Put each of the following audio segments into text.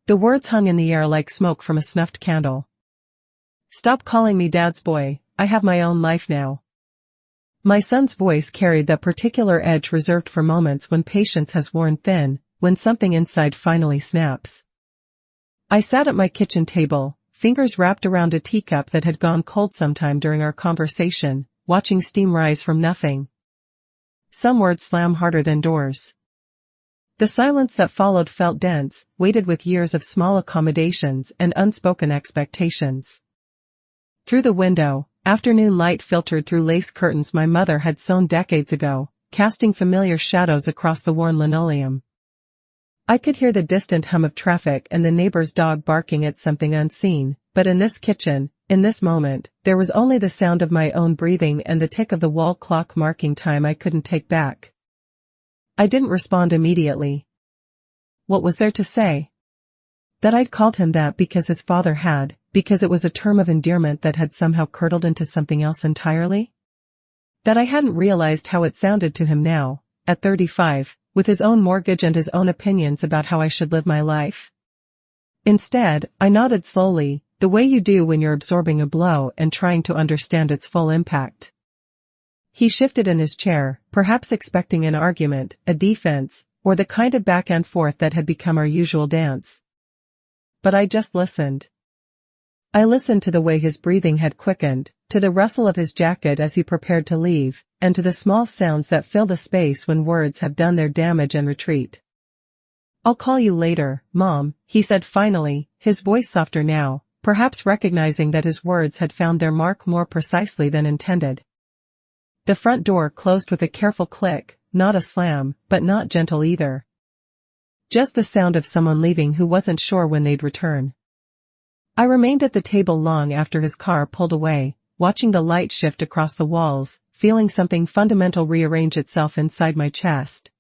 The words hung in the air like smoke from a snuffed candle. "Stop calling me Dad's boy, I have my own life now." My son's voice carried that particular edge reserved for moments when patience has worn thin, when something inside finally snaps. I sat at my kitchen table, fingers wrapped around a teacup that had gone cold sometime during our conversation, watching steam rise from nothing. Some words slam harder than doors. The silence that followed felt dense, weighted with years of small accommodations and unspoken expectations. Through the window, afternoon light filtered through lace curtains my mother had sewn decades ago, casting familiar shadows across the worn linoleum. I could hear the distant hum of traffic and the neighbor's dog barking at something unseen, but in this kitchen, in this moment, there was only the sound of my own breathing and the tick of the wall clock marking time I couldn't take back. I didn't respond immediately. What was there to say? That I'd called him that because his father had, because it was a term of endearment that had somehow curdled into something else entirely? That I hadn't realized how it sounded to him now, at 35, with his own mortgage and his own opinions about how I should live my life. Instead, I nodded slowly, the way you do when you're absorbing a blow and trying to understand its full impact. He shifted in his chair, perhaps expecting an argument, a defense, or the kind of back and forth that had become our usual dance. But I just listened. I listened to the way his breathing had quickened, to the rustle of his jacket as he prepared to leave, and to the small sounds that fill the space when words have done their damage and retreat. "I'll call you later, Mom," he said finally, his voice softer now, perhaps recognizing that his words had found their mark more precisely than intended. The front door closed with a careful click, not a slam, but not gentle either. Just the sound of someone leaving who wasn't sure when they'd return. I remained at the table long after his car pulled away, watching the light shift across the walls, feeling something fundamental rearrange itself inside my chest.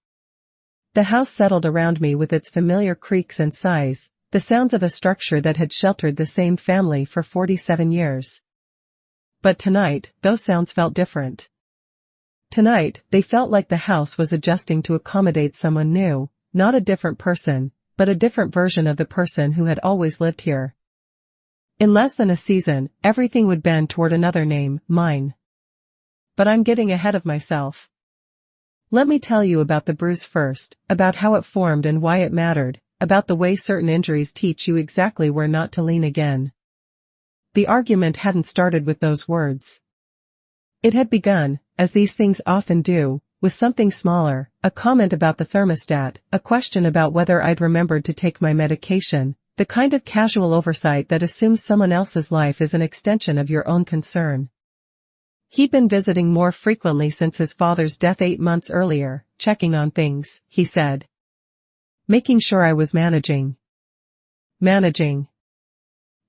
The house settled around me with its familiar creaks and sighs, the sounds of a structure that had sheltered the same family for 47 years. But tonight, those sounds felt different. Tonight, they felt like the house was adjusting to accommodate someone new, not a different person, but a different version of the person who had always lived here. In less than a season, everything would bend toward another name, mine. But I'm getting ahead of myself. Let me tell you about the bruise first, about how it formed and why it mattered, about the way certain injuries teach you exactly where not to lean again. The argument hadn't started with those words. It had begun, as these things often do, with something smaller, a comment about the thermostat, a question about whether I'd remembered to take my medication, the kind of casual oversight that assumes someone else's life is an extension of your own concern. He'd been visiting more frequently since his father's death 8 months earlier, checking on things, he said. Making sure I was managing. Managing.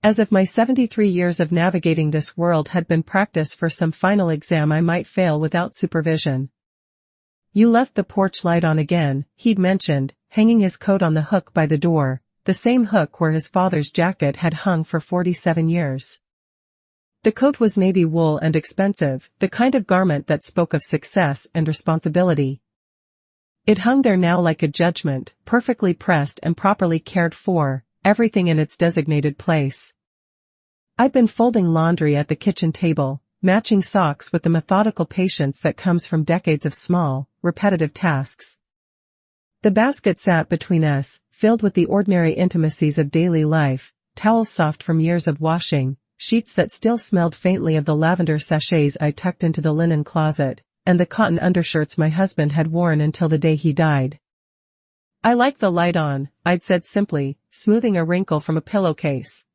As if my 73 years of navigating this world had been practice for some final exam I might fail without supervision. You left the porch light on again, he'd mentioned, hanging his coat on the hook by the door, the same hook where his father's jacket had hung for 47 years. The coat was navy wool and expensive, the kind of garment that spoke of success and responsibility. It hung there now like a judgment, perfectly pressed and properly cared for, everything in its designated place. I'd been folding laundry at the kitchen table, matching socks with the methodical patience that comes from decades of small, repetitive tasks. The basket sat between us, filled with the ordinary intimacies of daily life, towels soft from years of washing, sheets that still smelled faintly of the lavender sachets I tucked into the linen closet, and the cotton undershirts my husband had worn until the day he died. "I like the light on," I'd said simply, smoothing a wrinkle from a pillowcase.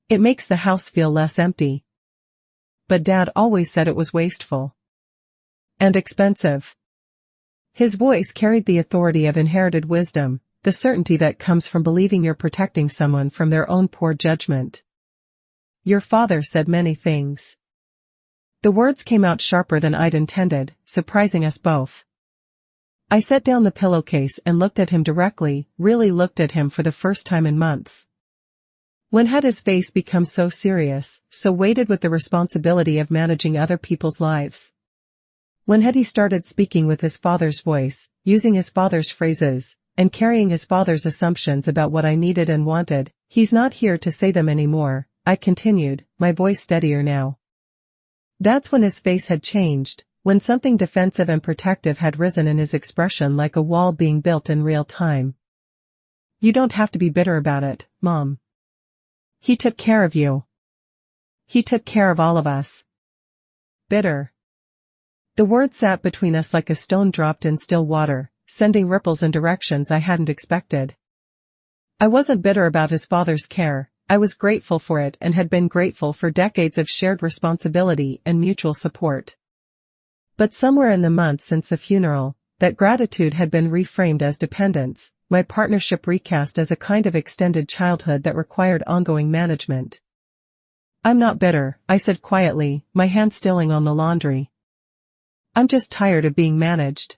"It makes the house feel less empty." But Dad always said it was wasteful. And expensive. His voice carried the authority of inherited wisdom, the certainty that comes from believing you're protecting someone from their own poor judgment. "Your father said many things." The words came out sharper than I'd intended, surprising us both. I set down the pillowcase and looked at him directly, really looked at him for the first time in months. When had his face become so serious, so weighted with the responsibility of managing other people's lives? When had he started speaking with his father's voice, using his father's phrases, and carrying his father's assumptions about what I needed and wanted. He's not here to say them anymore, I continued, my voice steadier now. That's when his face had changed, when something defensive and protective had risen in his expression like a wall being built in real time. You don't have to be bitter about it, Mom. He took care of you. He took care of all of us. Bitter. The word sat between us like a stone dropped in still water, sending ripples in directions I hadn't expected. I wasn't bitter about his father's care, I was grateful for it and had been grateful for decades of shared responsibility and mutual support. But somewhere in the months since the funeral, that gratitude had been reframed as dependence, my partnership recast as a kind of extended childhood that required ongoing management. I'm not bitter, I said quietly, my hand stilling on the laundry. I'm just tired of being managed.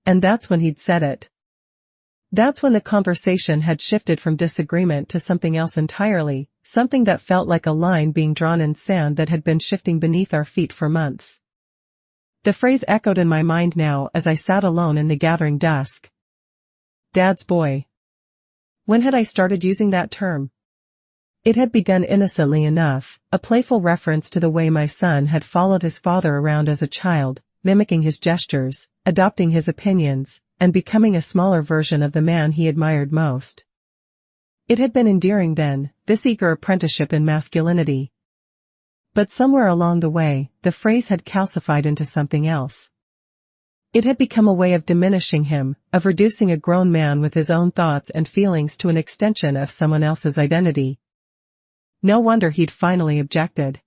And that's when he'd said it. That's when the conversation had shifted from disagreement to something else entirely, something that felt like a line being drawn in sand that had been shifting beneath our feet for months. The phrase echoed in my mind now as I sat alone in the gathering dusk. Dad's boy. When had I started using that term? It had begun innocently enough, a playful reference to the way my son had followed his father around as a child, mimicking his gestures, adopting his opinions, and becoming a smaller version of the man he admired most. It had been endearing then, this eager apprenticeship in masculinity. But somewhere along the way, the phrase had calcified into something else. It had become a way of diminishing him, of reducing a grown man with his own thoughts and feelings to an extension of someone else's identity. No wonder he'd finally objected.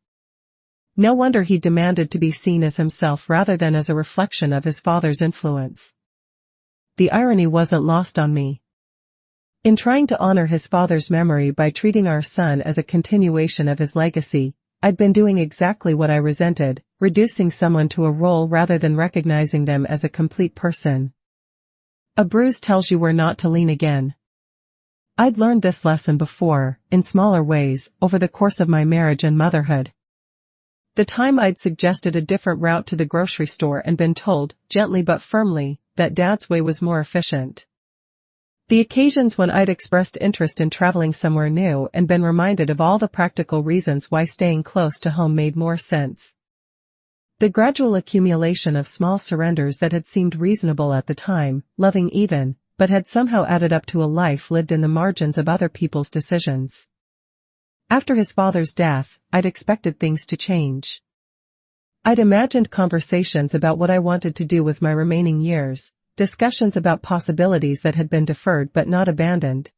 No wonder he demanded to be seen as himself rather than as a reflection of his father's influence. The irony wasn't lost on me. In trying to honor his father's memory by treating our son as a continuation of his legacy, I'd been doing exactly what I resented, reducing someone to a role rather than recognizing them as a complete person. A bruise tells you where not to lean again. I'd learned this lesson before, in smaller ways, over the course of my marriage and motherhood. The time I'd suggested a different route to the grocery store and been told, gently but firmly, that Dad's way was more efficient. The occasions when I'd expressed interest in traveling somewhere new and been reminded of all the practical reasons why staying close to home made more sense. The gradual accumulation of small surrenders that had seemed reasonable at the time, loving even, but had somehow added up to a life lived in the margins of other people's decisions. After his father's death, I'd expected things to change. I'd imagined conversations about what I wanted to do with my remaining years, discussions about possibilities that had been deferred but not abandoned.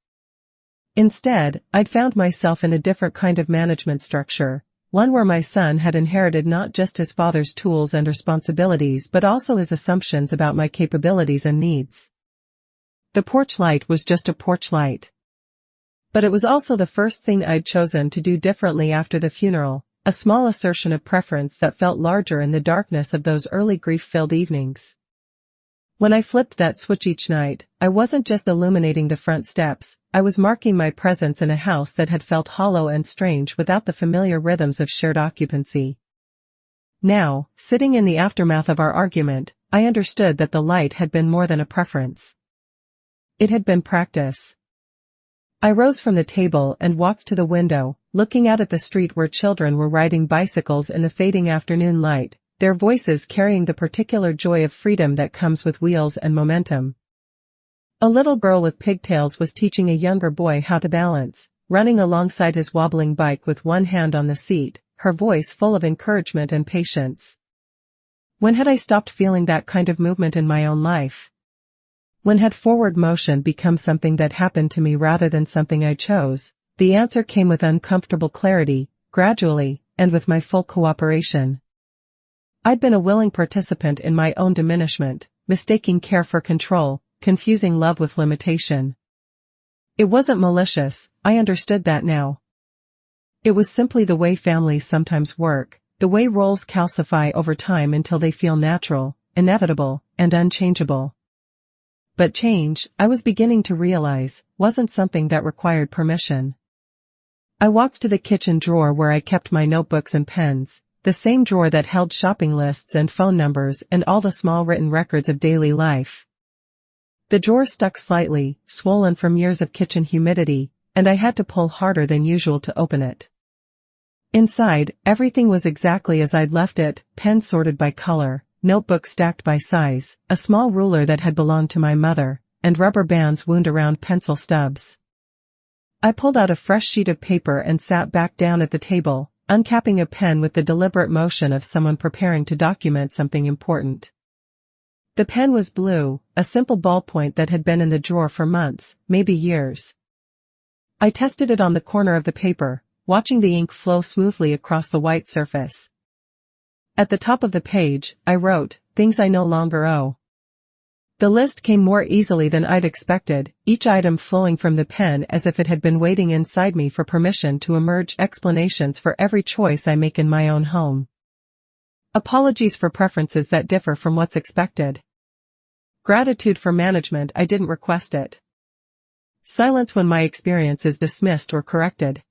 Instead, I'd found myself in a different kind of management structure, one where my son had inherited not just his father's tools and responsibilities but also his assumptions about my capabilities and needs. The porch light was just a porch light. But it was also the first thing I'd chosen to do differently after the funeral, a small assertion of preference that felt larger in the darkness of those early grief-filled evenings. When I flipped that switch each night, I wasn't just illuminating the front steps, I was marking my presence in a house that had felt hollow and strange without the familiar rhythms of shared occupancy. Now, sitting in the aftermath of our argument, I understood that the light had been more than a preference. It had been practice. I rose from the table and walked to the window, looking out at the street where children were riding bicycles in the fading afternoon light, their voices carrying the particular joy of freedom that comes with wheels and momentum. A little girl with pigtails was teaching a younger boy how to balance, running alongside his wobbling bike with one hand on the seat, her voice full of encouragement and patience. When had I stopped feeling that kind of movement in my own life? When had forward motion become something that happened to me rather than something I chose? The answer came with uncomfortable clarity, gradually, and with my full cooperation. I'd been a willing participant in my own diminishment, mistaking care for control, confusing love with limitation. It wasn't malicious, I understood that now. It was simply the way families sometimes work, the way roles calcify over time until they feel natural, inevitable, and unchangeable. But change, I was beginning to realize, wasn't something that required permission. I walked to the kitchen drawer where I kept my notebooks and pens, the same drawer that held shopping lists and phone numbers and all the small written records of daily life. The drawer stuck slightly, swollen from years of kitchen humidity, and I had to pull harder than usual to open it. Inside, everything was exactly as I'd left it, pens sorted by color, notebooks stacked by size, a small ruler that had belonged to my mother, and rubber bands wound around pencil stubs. I pulled out a fresh sheet of paper and sat back down at the table, uncapping a pen with the deliberate motion of someone preparing to document something important. The pen was blue, a simple ballpoint that had been in the drawer for months, maybe years. I tested it on the corner of the paper, watching the ink flow smoothly across the white surface. At the top of the page, I wrote, "Things I no longer owe." The list came more easily than I'd expected, each item flowing from the pen as if it had been waiting inside me for permission to emerge explanations for every choice I make in my own home. Apologies for preferences that differ from what's expected. Gratitude for management I didn't request it. Silence when my experience is dismissed or corrected.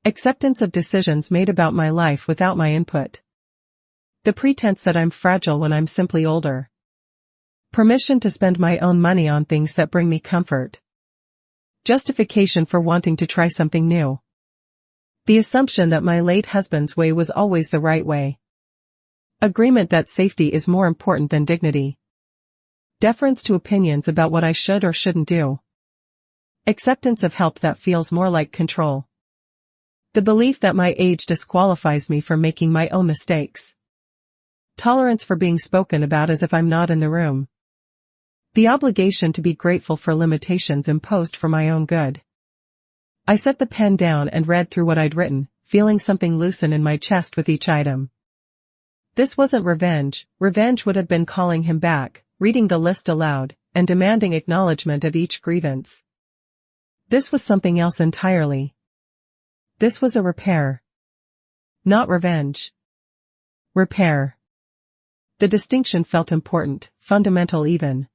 Acceptance of decisions made about my life without my input. The pretense that I'm fragile when I'm simply older. Permission to spend my own money on things that bring me comfort. Justification for wanting to try something new. The assumption that my late husband's way was always the right way. Agreement that safety is more important than dignity. Deference to opinions about what I should or shouldn't do. Acceptance of help that feels more like control. The belief that my age disqualifies me from making my own mistakes. Tolerance for being spoken about as if I'm not in the room. The obligation to be grateful for limitations imposed for my own good. I set the pen down and read through what I'd written, feeling something loosen in my chest with each item. This wasn't revenge. Revenge would have been calling him back, reading the list aloud, and demanding acknowledgement of each grievance. This was something else entirely. This was a repair. Not revenge. Repair. The distinction felt important, fundamental even.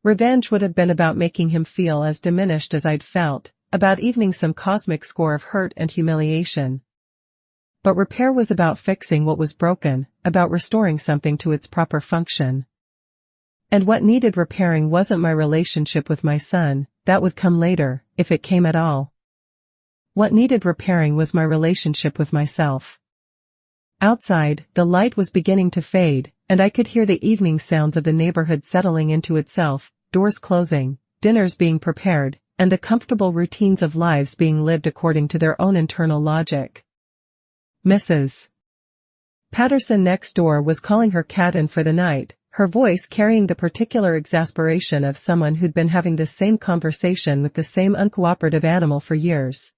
Revenge would have been about making him feel as diminished as I'd felt, about evening some cosmic score of hurt and humiliation. But repair was about fixing what was broken, about restoring something to its proper function. And what needed repairing wasn't my relationship with my son, that would come later, if it came at all. What needed repairing was my relationship with myself. Outside, the light was beginning to fade, and I could hear the evening sounds of the neighborhood settling into itself, doors closing, dinners being prepared, and the comfortable routines of lives being lived according to their own internal logic. Mrs. Patterson next door was calling her cat in for the night, her voice carrying the particular exasperation of someone who'd been having the same conversation with the same uncooperative animal for years.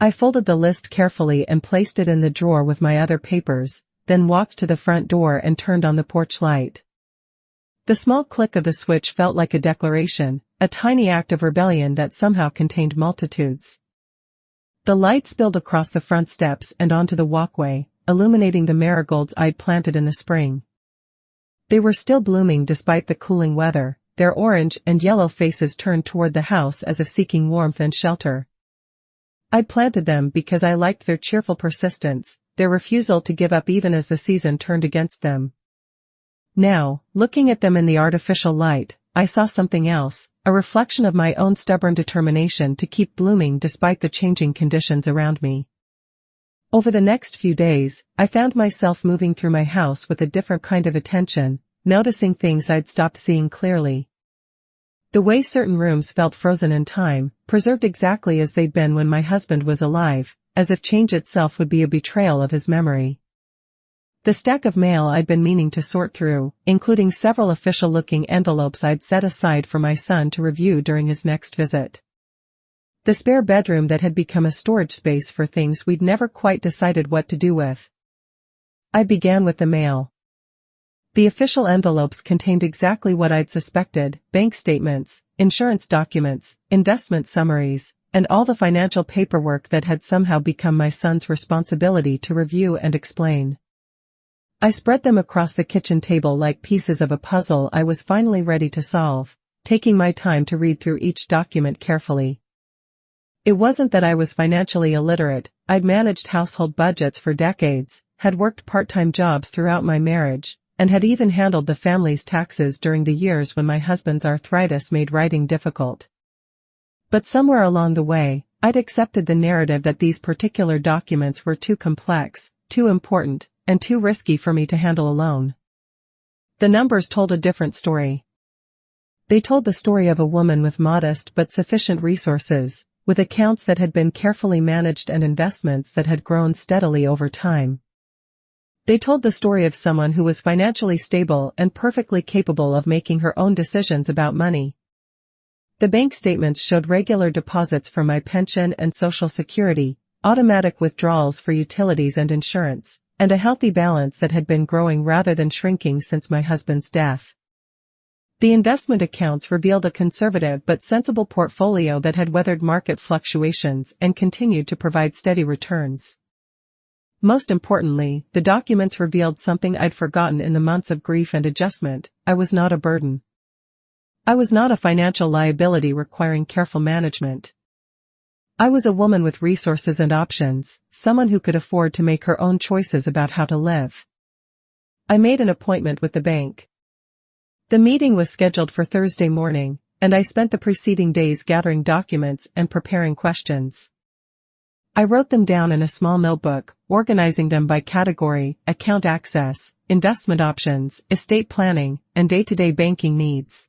I folded the list carefully and placed it in the drawer with my other papers, then walked to the front door and turned on the porch light. The small click of the switch felt like a declaration, a tiny act of rebellion that somehow contained multitudes. The light spilled across the front steps and onto the walkway, illuminating the marigolds I'd planted in the spring. They were still blooming despite the cooling weather, their orange and yellow faces turned toward the house as if seeking warmth and shelter. I'd planted them because I liked their cheerful persistence, their refusal to give up even as the season turned against them. Now, looking at them in the artificial light, I saw something else, a reflection of my own stubborn determination to keep blooming despite the changing conditions around me. Over the next few days, I found myself moving through my house with a different kind of attention, noticing things I'd stopped seeing clearly. The way certain rooms felt frozen in time, preserved exactly as they'd been when my husband was alive, as if change itself would be a betrayal of his memory. The stack of mail I'd been meaning to sort through, including several official-looking envelopes I'd set aside for my son to review during his next visit. The spare bedroom that had become a storage space for things we'd never quite decided what to do with. I began with the mail. The official envelopes contained exactly what I'd suspected: bank statements, insurance documents, investment summaries, and all the financial paperwork that had somehow become my son's responsibility to review and explain. I spread them across the kitchen table like pieces of a puzzle I was finally ready to solve, taking my time to read through each document carefully. It wasn't that I was financially illiterate. I'd managed household budgets for decades, had worked part-time jobs throughout my marriage, and had even handled the family's taxes during the years when my husband's arthritis made writing difficult. But somewhere along the way, I'd accepted the narrative that these particular documents were too complex, too important, and too risky for me to handle alone. The numbers told a different story. They told the story of a woman with modest but sufficient resources, with accounts that had been carefully managed and investments that had grown steadily over time. They told the story of someone who was financially stable and perfectly capable of making her own decisions about money. The bank statements showed regular deposits for my pension and Social Security, automatic withdrawals for utilities and insurance, and a healthy balance that had been growing rather than shrinking since my husband's death. The investment accounts revealed a conservative but sensible portfolio that had weathered market fluctuations and continued to provide steady returns. Most importantly, the documents revealed something I'd forgotten in the months of grief and adjustment: I was not a burden. I was not a financial liability requiring careful management. I was a woman with resources and options, someone who could afford to make her own choices about how to live. I made an appointment with the bank. The meeting was scheduled for Thursday morning, and I spent the preceding days gathering documents and preparing questions. I wrote them down in a small notebook, organizing them by category: account access, investment options, estate planning, and day-to-day banking needs.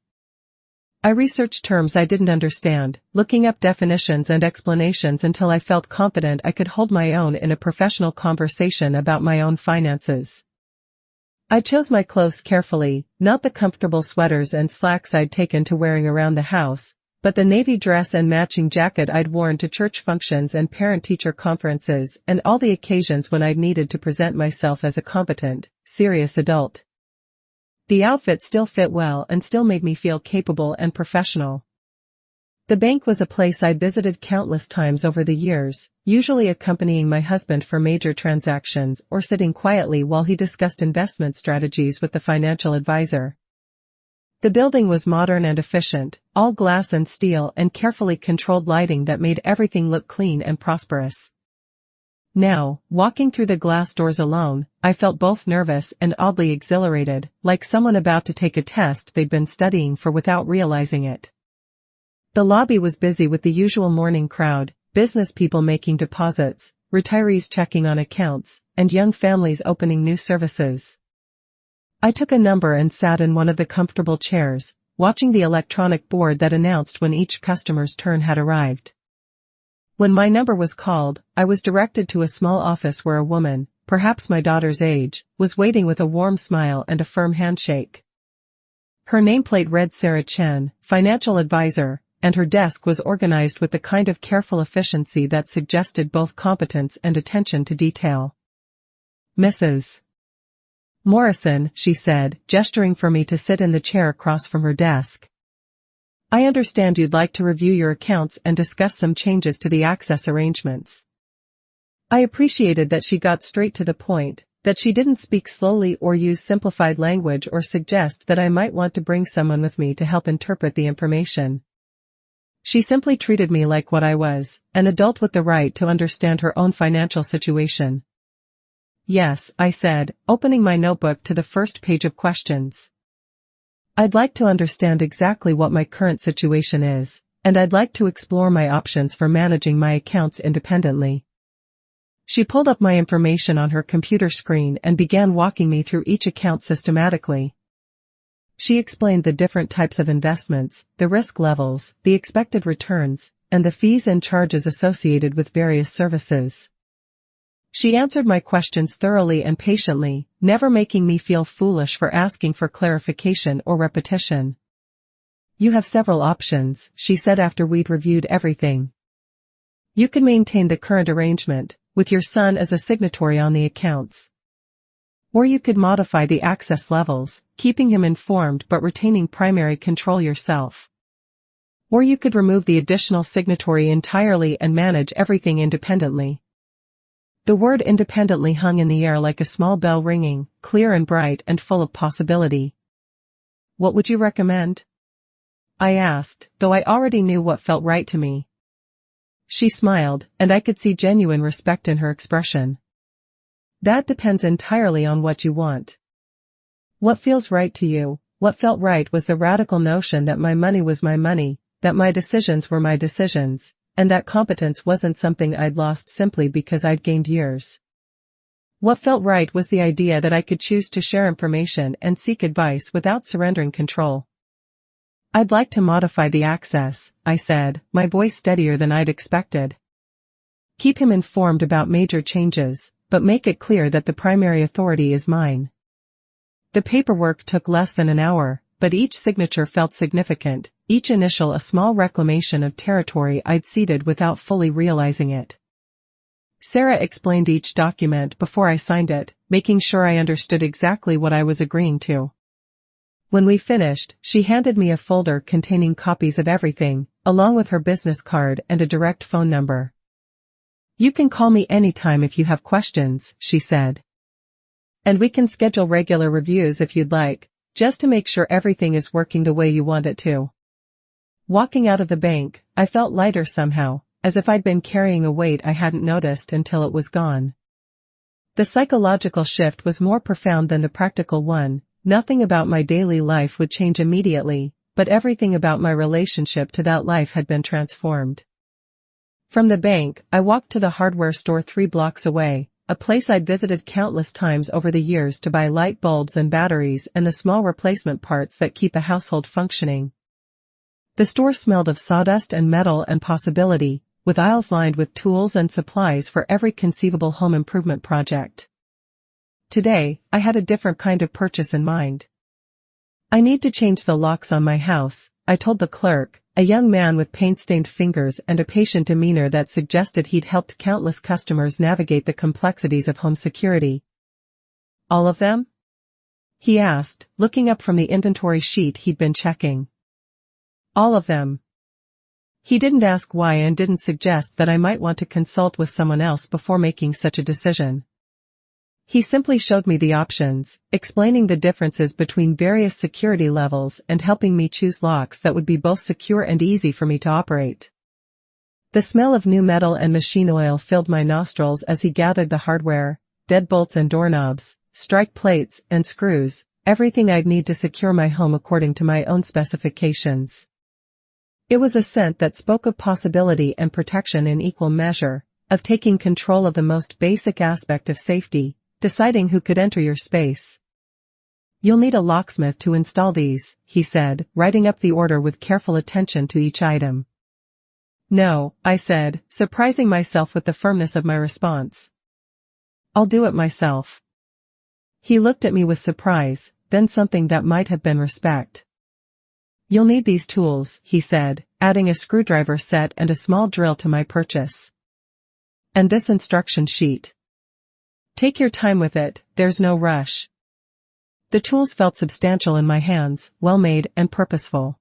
I researched terms I didn't understand, looking up definitions and explanations until I felt confident I could hold my own in a professional conversation about my own finances. I chose my clothes carefully, not the comfortable sweaters and slacks I'd taken to wearing around the house, but the navy dress and matching jacket I'd worn to church functions and parent-teacher conferences and all the occasions when I'd needed to present myself as a competent, serious adult. The outfit still fit well and still made me feel capable and professional. The bank was a place I'd visited countless times over the years, usually accompanying my husband for major transactions or sitting quietly while he discussed investment strategies with the financial advisor. The building was modern and efficient, all glass and steel and carefully controlled lighting that made everything look clean and prosperous. Now, walking through the glass doors alone, I felt both nervous and oddly exhilarated, like someone about to take a test they'd been studying for without realizing it. The lobby was busy with the usual morning crowd: business people making deposits, retirees checking on accounts, and young families opening new services. I took a number and sat in one of the comfortable chairs, watching the electronic board that announced when each customer's turn had arrived. When my number was called, I was directed to a small office where a woman, perhaps my daughter's age, was waiting with a warm smile and a firm handshake. Her nameplate read Sarah Chen, financial advisor, and her desk was organized with the kind of careful efficiency that suggested both competence and attention to detail. "Mrs. Morrison," she said, gesturing for me to sit in the chair across from her desk. "I understand you'd like to review your accounts and discuss some changes to the access arrangements." I appreciated that she got straight to the point, that she didn't speak slowly or use simplified language or suggest that I might want to bring someone with me to help interpret the information. She simply treated me like what I was, an adult with the right to understand her own financial situation. "Yes," I said, opening my notebook to the first page of questions. "I'd like to understand exactly what my current situation is, and I'd like to explore my options for managing my accounts independently." She pulled up my information on her computer screen and began walking me through each account systematically. She explained the different types of investments, the risk levels, the expected returns, and the fees and charges associated with various services. She answered my questions thoroughly and patiently, never making me feel foolish for asking for clarification or repetition. "You have several options," she said after we'd reviewed everything. "You can maintain the current arrangement, with your son as a signatory on the accounts. Or you could modify the access levels, keeping him informed but retaining primary control yourself. Or you could remove the additional signatory entirely and manage everything independently." The word independently hung in the air like a small bell ringing, clear and bright and full of possibility. "What would you recommend?" I asked, though I already knew what felt right to me. She smiled, and I could see genuine respect in her expression. "That depends entirely on what you want. What feels right to you? What felt right was the radical notion that my money was my money, that my decisions were my decisions, and that competence wasn't something I'd lost simply because I'd gained years. What felt right was the idea that I could choose to share information and seek advice without surrendering control. I'd like to modify the access, I said, my voice steadier than I'd expected. Keep him informed about major changes, but make it clear that the primary authority is mine. The paperwork took less than an hour, but each signature felt significant, each initial a small reclamation of territory I'd ceded without fully realizing it. Sarah explained each document before I signed it, making sure I understood exactly what I was agreeing to. When we finished, she handed me a folder containing copies of everything, along with her business card and a direct phone number. You can call me anytime if you have questions, she said. And we can schedule regular reviews if you'd like, just to make sure everything is working the way you want it to. Walking out of the bank, I felt lighter somehow, as if I'd been carrying a weight I hadn't noticed until it was gone. The psychological shift was more profound than the practical one. Nothing about my daily life would change immediately, but everything about my relationship to that life had been transformed. From the bank, I walked to the hardware store 3 blocks away, a place I'd visited countless times over the years to buy light bulbs and batteries and the small replacement parts that keep a household functioning. The store smelled of sawdust and metal and possibility, with aisles lined with tools and supplies for every conceivable home improvement project. Today, I had a different kind of purchase in mind. I need to change the locks on my house, I told the clerk, a young man with paint-stained fingers and a patient demeanor that suggested he'd helped countless customers navigate the complexities of home security. All of them? He asked, looking up from the inventory sheet he'd been checking. All of them. He didn't ask why and didn't suggest that I might want to consult with someone else before making such a decision. He simply showed me the options, explaining the differences between various security levels and helping me choose locks that would be both secure and easy for me to operate. The smell of new metal and machine oil filled my nostrils as he gathered the hardware, deadbolts and doorknobs, strike plates and screws, everything I'd need to secure my home according to my own specifications. It was a scent that spoke of possibility and protection in equal measure, of taking control of the most basic aspect of safety, deciding who could enter your space. You'll need a locksmith to install these, he said, writing up the order with careful attention to each item. No, I said, surprising myself with the firmness of my response. I'll do it myself. He looked at me with surprise, then something that might have been respect. You'll need these tools, he said, adding a screwdriver set and a small drill to my purchase. And this instruction sheet. Take your time with it, there's no rush. The tools felt substantial in my hands, well-made and purposeful.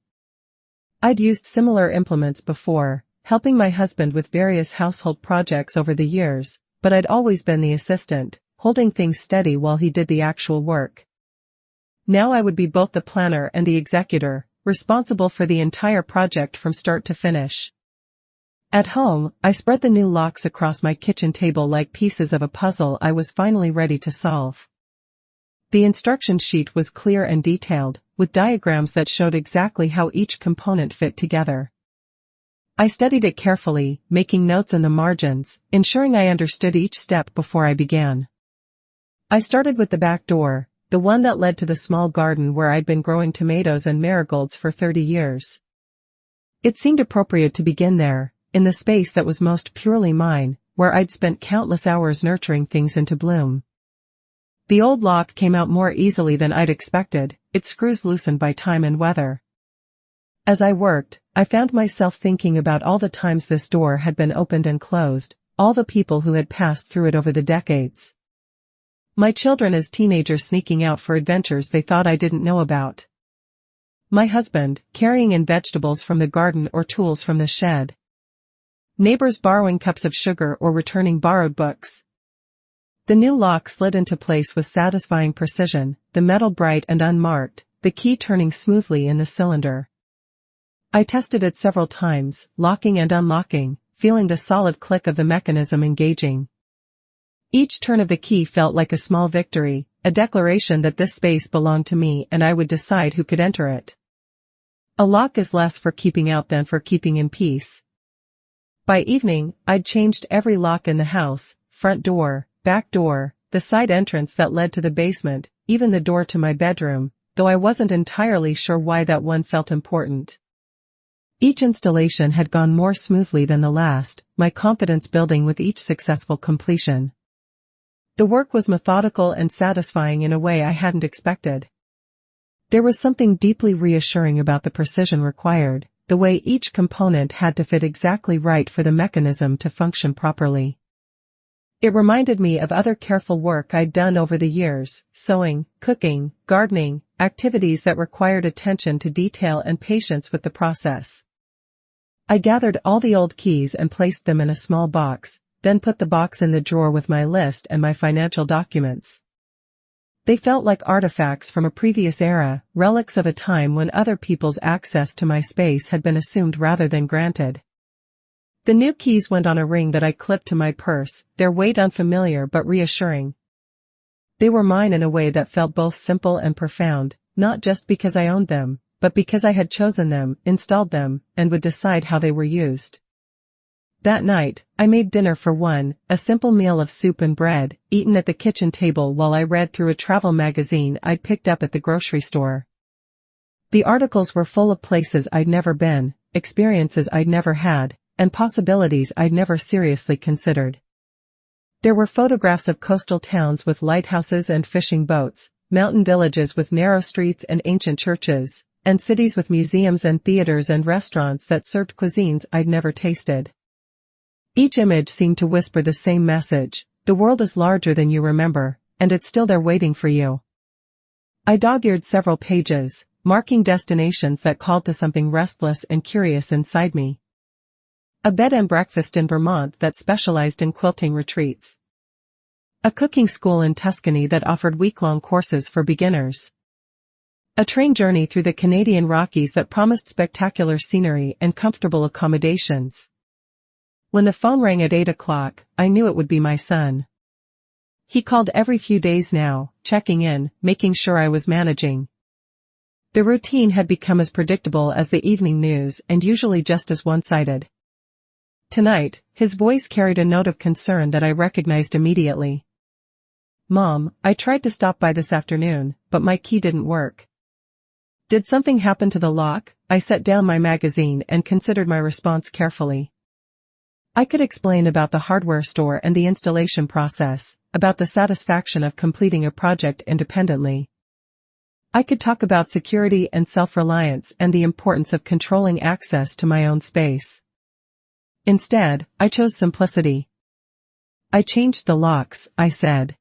I'd used similar implements before, helping my husband with various household projects over the years, but I'd always been the assistant, holding things steady while he did the actual work. Now I would be both the planner and the executor, responsible for the entire project from start to finish. At home, I spread the new locks across my kitchen table like pieces of a puzzle I was finally ready to solve. The instruction sheet was clear and detailed, with diagrams that showed exactly how each component fit together. I studied it carefully, making notes in the margins, ensuring I understood each step before I began. I started with the back door, the one that led to the small garden where I'd been growing tomatoes and marigolds for 30 years. It seemed appropriate to begin there, in the space that was most purely mine, where I'd spent countless hours nurturing things into bloom. The old lock came out more easily than I'd expected, its screws loosened by time and weather. As I worked, I found myself thinking about all the times this door had been opened and closed, all the people who had passed through it over the decades. My children as teenagers sneaking out for adventures they thought I didn't know about. My husband, carrying in vegetables from the garden or tools from the shed. Neighbors borrowing cups of sugar or returning borrowed books. The new lock slid into place with satisfying precision, the metal bright and unmarked, the key turning smoothly in the cylinder. I tested it several times, locking and unlocking, feeling the solid click of the mechanism engaging. Each turn of the key felt like a small victory, a declaration that this space belonged to me and I would decide who could enter it. A lock is less for keeping out than for keeping in peace. By evening, I'd changed every lock in the house, front door, back door, the side entrance that led to the basement, even the door to my bedroom, though I wasn't entirely sure why that one felt important. Each installation had gone more smoothly than the last, my confidence building with each successful completion. The work was methodical and satisfying in a way I hadn't expected. There was something deeply reassuring about the precision required, the way each component had to fit exactly right for the mechanism to function properly. It reminded me of other careful work I'd done over the years, sewing, cooking, gardening, activities that required attention to detail and patience with the process. I gathered all the old keys and placed them in a small box, then put the box in the drawer with my list and my financial documents. They felt like artifacts from a previous era, relics of a time when other people's access to my space had been assumed rather than granted. The new keys went on a ring that I clipped to my purse, their weight unfamiliar but reassuring. They were mine in a way that felt both simple and profound, not just because I owned them, but because I had chosen them, installed them, and would decide how they were used. That night, I made dinner for one, a simple meal of soup and bread, eaten at the kitchen table while I read through a travel magazine I'd picked up at the grocery store. The articles were full of places I'd never been, experiences I'd never had, and possibilities I'd never seriously considered. There were photographs of coastal towns with lighthouses and fishing boats, mountain villages with narrow streets and ancient churches, and cities with museums and theaters and restaurants that served cuisines I'd never tasted. Each image seemed to whisper the same message: the world is larger than you remember, and it's still there waiting for you. I dog-eared several pages, marking destinations that called to something restless and curious inside me. A bed and breakfast in Vermont that specialized in quilting retreats. A cooking school in Tuscany that offered week-long courses for beginners. A train journey through the Canadian Rockies that promised spectacular scenery and comfortable accommodations. When the phone rang at 8 o'clock, I knew it would be my son. He called every few days now, checking in, making sure I was managing. The routine had become as predictable as the evening news and usually just as one-sided. Tonight, his voice carried a note of concern that I recognized immediately. "Mom, I tried to stop by this afternoon, but my key didn't work." Did something happen to the lock? I set down my magazine and considered my response carefully. I could explain about the hardware store and the installation process, about the satisfaction of completing a project independently. I could talk about security and self-reliance and the importance of controlling access to my own space. Instead, I chose simplicity. "I changed the locks," I said.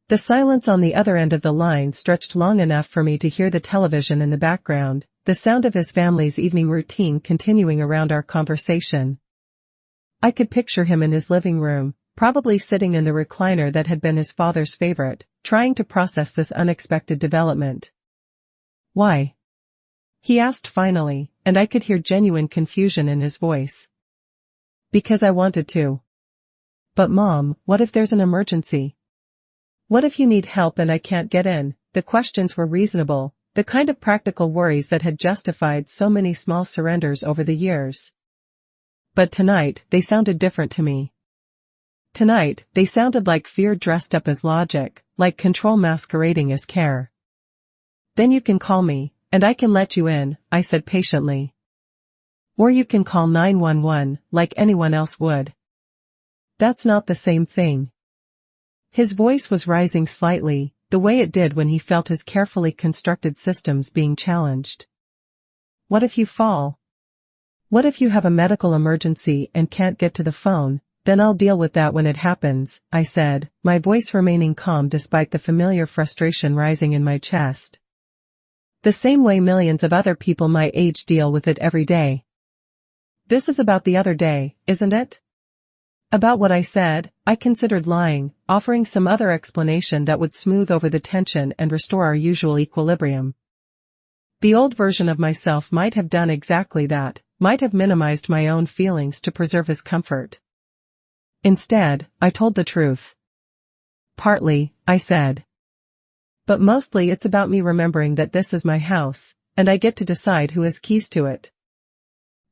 The silence on the other end of the line stretched long enough for me to hear the television in the background, the sound of his family's evening routine continuing around our conversation. I could picture him in his living room, probably sitting in the recliner that had been his father's favorite, trying to process this unexpected development. "Why?" he asked finally, and I could hear genuine confusion in his voice. "Because I wanted to." "But Mom, what if there's an emergency? What if you need help and I can't get in?" The questions were reasonable, the kind of practical worries that had justified so many small surrenders over the years. But tonight, they sounded different to me. Tonight, they sounded like fear dressed up as logic, like control masquerading as care. "Then you can call me, and I can let you in," I said patiently. "Or you can call 911, like anyone else would." "That's not the same thing." His voice was rising slightly, the way it did when he felt his carefully constructed systems being challenged. "What if you fall? What if you have a medical emergency and can't get to the phone? Then I'll deal with that when it happens," I said, my voice remaining calm despite the familiar frustration rising in my chest. The same way millions of other people my age deal with it every day. This is about the other day, isn't it? About what I said, I considered lying, offering some other explanation that would smooth over the tension and restore our usual equilibrium. The old version of myself might have done exactly that, might have minimized my own feelings to preserve his comfort. Instead, I told the truth. Partly, I said. But mostly it's about me remembering that this is my house, and I get to decide who has keys to it.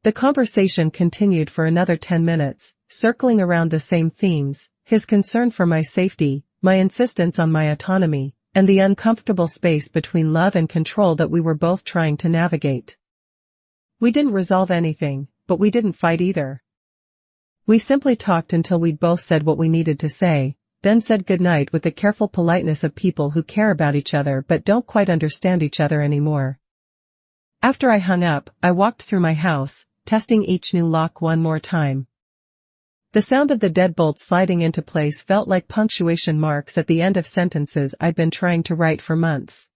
The conversation continued for another 10 minutes, circling around the same themes: his concern for my safety, my insistence on my autonomy, and the uncomfortable space between love and control that we were both trying to navigate. We didn't resolve anything, but we didn't fight either. We simply talked until we'd both said what we needed to say, then said goodnight with the careful politeness of people who care about each other but don't quite understand each other anymore. After I hung up, I walked through my house, testing each new lock one more time. The sound of the deadbolt sliding into place felt like punctuation marks at the end of sentences I'd been trying to write for months.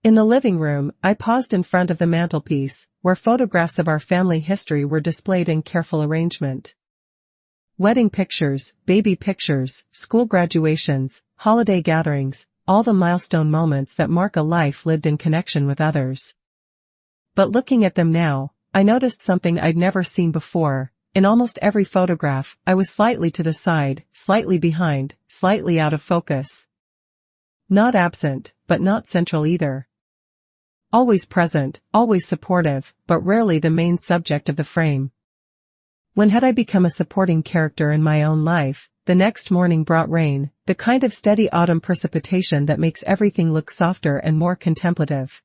In the living room, I paused in front of the mantelpiece, where photographs of our family history were displayed in careful arrangement. Wedding pictures, baby pictures, school graduations, holiday gatherings, all the milestone moments that mark a life lived in connection with others. But looking at them now, I noticed something I'd never seen before. In almost every photograph, I was slightly to the side, slightly behind, slightly out of focus. Not absent, but not central either. Always present, always supportive, but rarely the main subject of the frame. When had I become a supporting character in my own life? The next morning brought rain, the kind of steady autumn precipitation that makes everything look softer and more contemplative.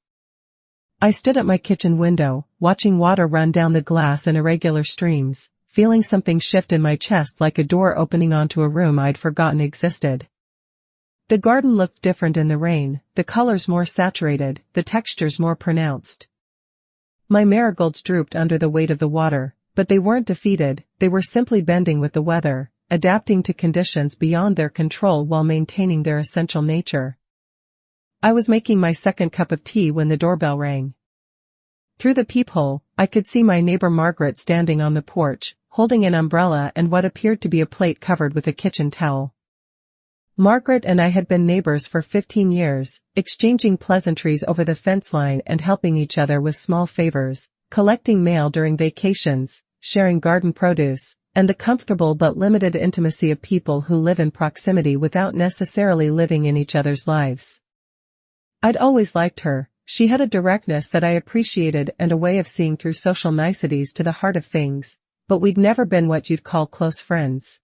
I stood at my kitchen window, watching water run down the glass in irregular streams, feeling something shift in my chest like a door opening onto a room I'd forgotten existed. The garden looked different in the rain, the colors more saturated, the textures more pronounced. My marigolds drooped under the weight of the water, but they weren't defeated, they were simply bending with the weather, adapting to conditions beyond their control while maintaining their essential nature. I was making my second cup of tea when the doorbell rang. Through the peephole, I could see my neighbor Margaret standing on the porch, holding an umbrella and what appeared to be a plate covered with a kitchen towel. Margaret and I had been neighbors for 15 years, exchanging pleasantries over the fence line and helping each other with small favors, collecting mail during vacations, sharing garden produce, and the comfortable but limited intimacy of people who live in proximity without necessarily living in each other's lives. I'd always liked her. She had a directness that I appreciated and a way of seeing through social niceties to the heart of things, but we'd never been what you'd call close friends.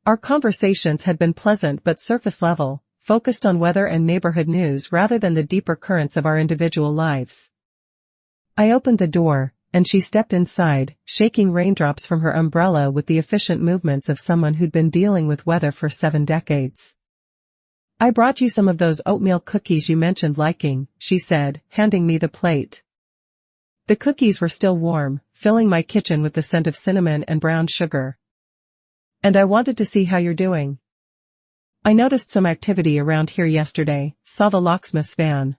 Our conversations had been pleasant but surface level, focused on weather and neighborhood news rather than the deeper currents of our individual lives. I opened the door, and she stepped inside, shaking raindrops from her umbrella with the efficient movements of someone who'd been dealing with weather for 7 decades. "I brought you some of those oatmeal cookies you mentioned liking," she said, handing me the plate. The cookies were still warm, filling my kitchen with the scent of cinnamon and brown sugar. "And I wanted to see how you're doing. I noticed some activity around here yesterday, saw the locksmith's van."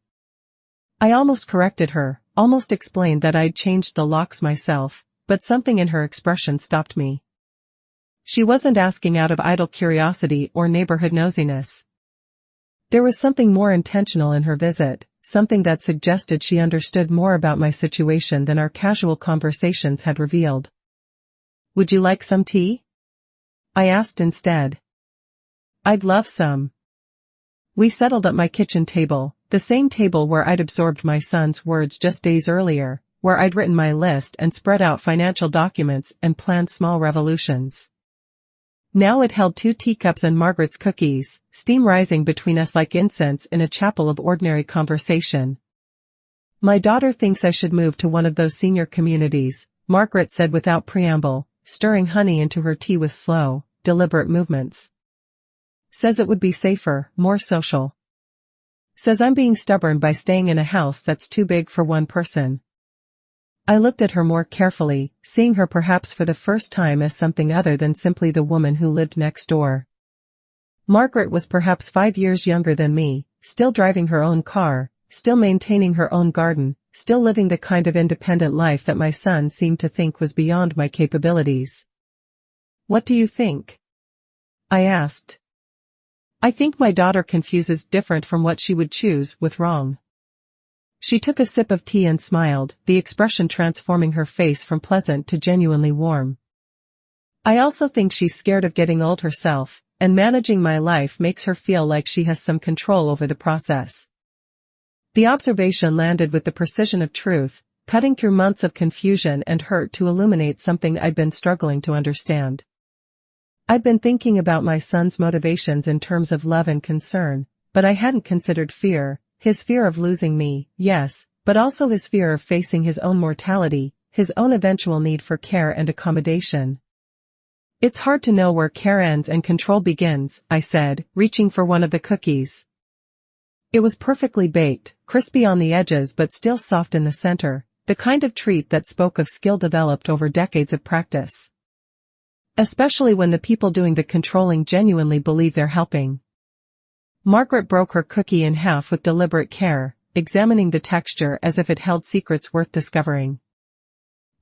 I almost corrected her, almost explained that I'd changed the locks myself, but something in her expression stopped me. She wasn't asking out of idle curiosity or neighborhood nosiness. There was something more intentional in her visit, something that suggested she understood more about my situation than our casual conversations had revealed. "Would you like some tea?" I asked instead. "I'd love some." We settled at my kitchen table, the same table where I'd absorbed my son's words just days earlier, where I'd written my list and spread out financial documents and planned small revolutions. Now it held 2 teacups and Margaret's cookies, steam rising between us like incense in a chapel of ordinary conversation. "My daughter thinks I should move to one of those senior communities," Margaret said without preamble, stirring honey into her tea with slow, deliberate movements. "Says it would be safer, more social. Says I'm being stubborn by staying in a house that's too big for one person." I looked at her more carefully, seeing her perhaps for the first time as something other than simply the woman who lived next door. Margaret was perhaps 5 years younger than me, still driving her own car, still maintaining her own garden, still living the kind of independent life that my son seemed to think was beyond my capabilities. "What do you think?" I asked. "I think my daughter confuses different from what she would choose with wrong." She took a sip of tea and smiled, the expression transforming her face from pleasant to genuinely warm. "I also think she's scared of getting old herself, and managing my life makes her feel like she has some control over the process. The observation landed with the precision of truth, cutting through months of confusion and hurt to illuminate something I'd been struggling to understand. I'd been thinking about my son's motivations in terms of love and concern, but I hadn't considered fear, his fear of losing me, yes, but also his fear of facing his own mortality, his own eventual need for care and accommodation. It's hard to know where care ends and control begins, I said, reaching for one of the cookies. It was perfectly baked, crispy on the edges but still soft in the center, the kind of treat that spoke of skill developed over decades of practice. Especially when the people doing the controlling genuinely believe they're helping. Margaret broke her cookie in half with deliberate care, examining the texture as if it held secrets worth discovering.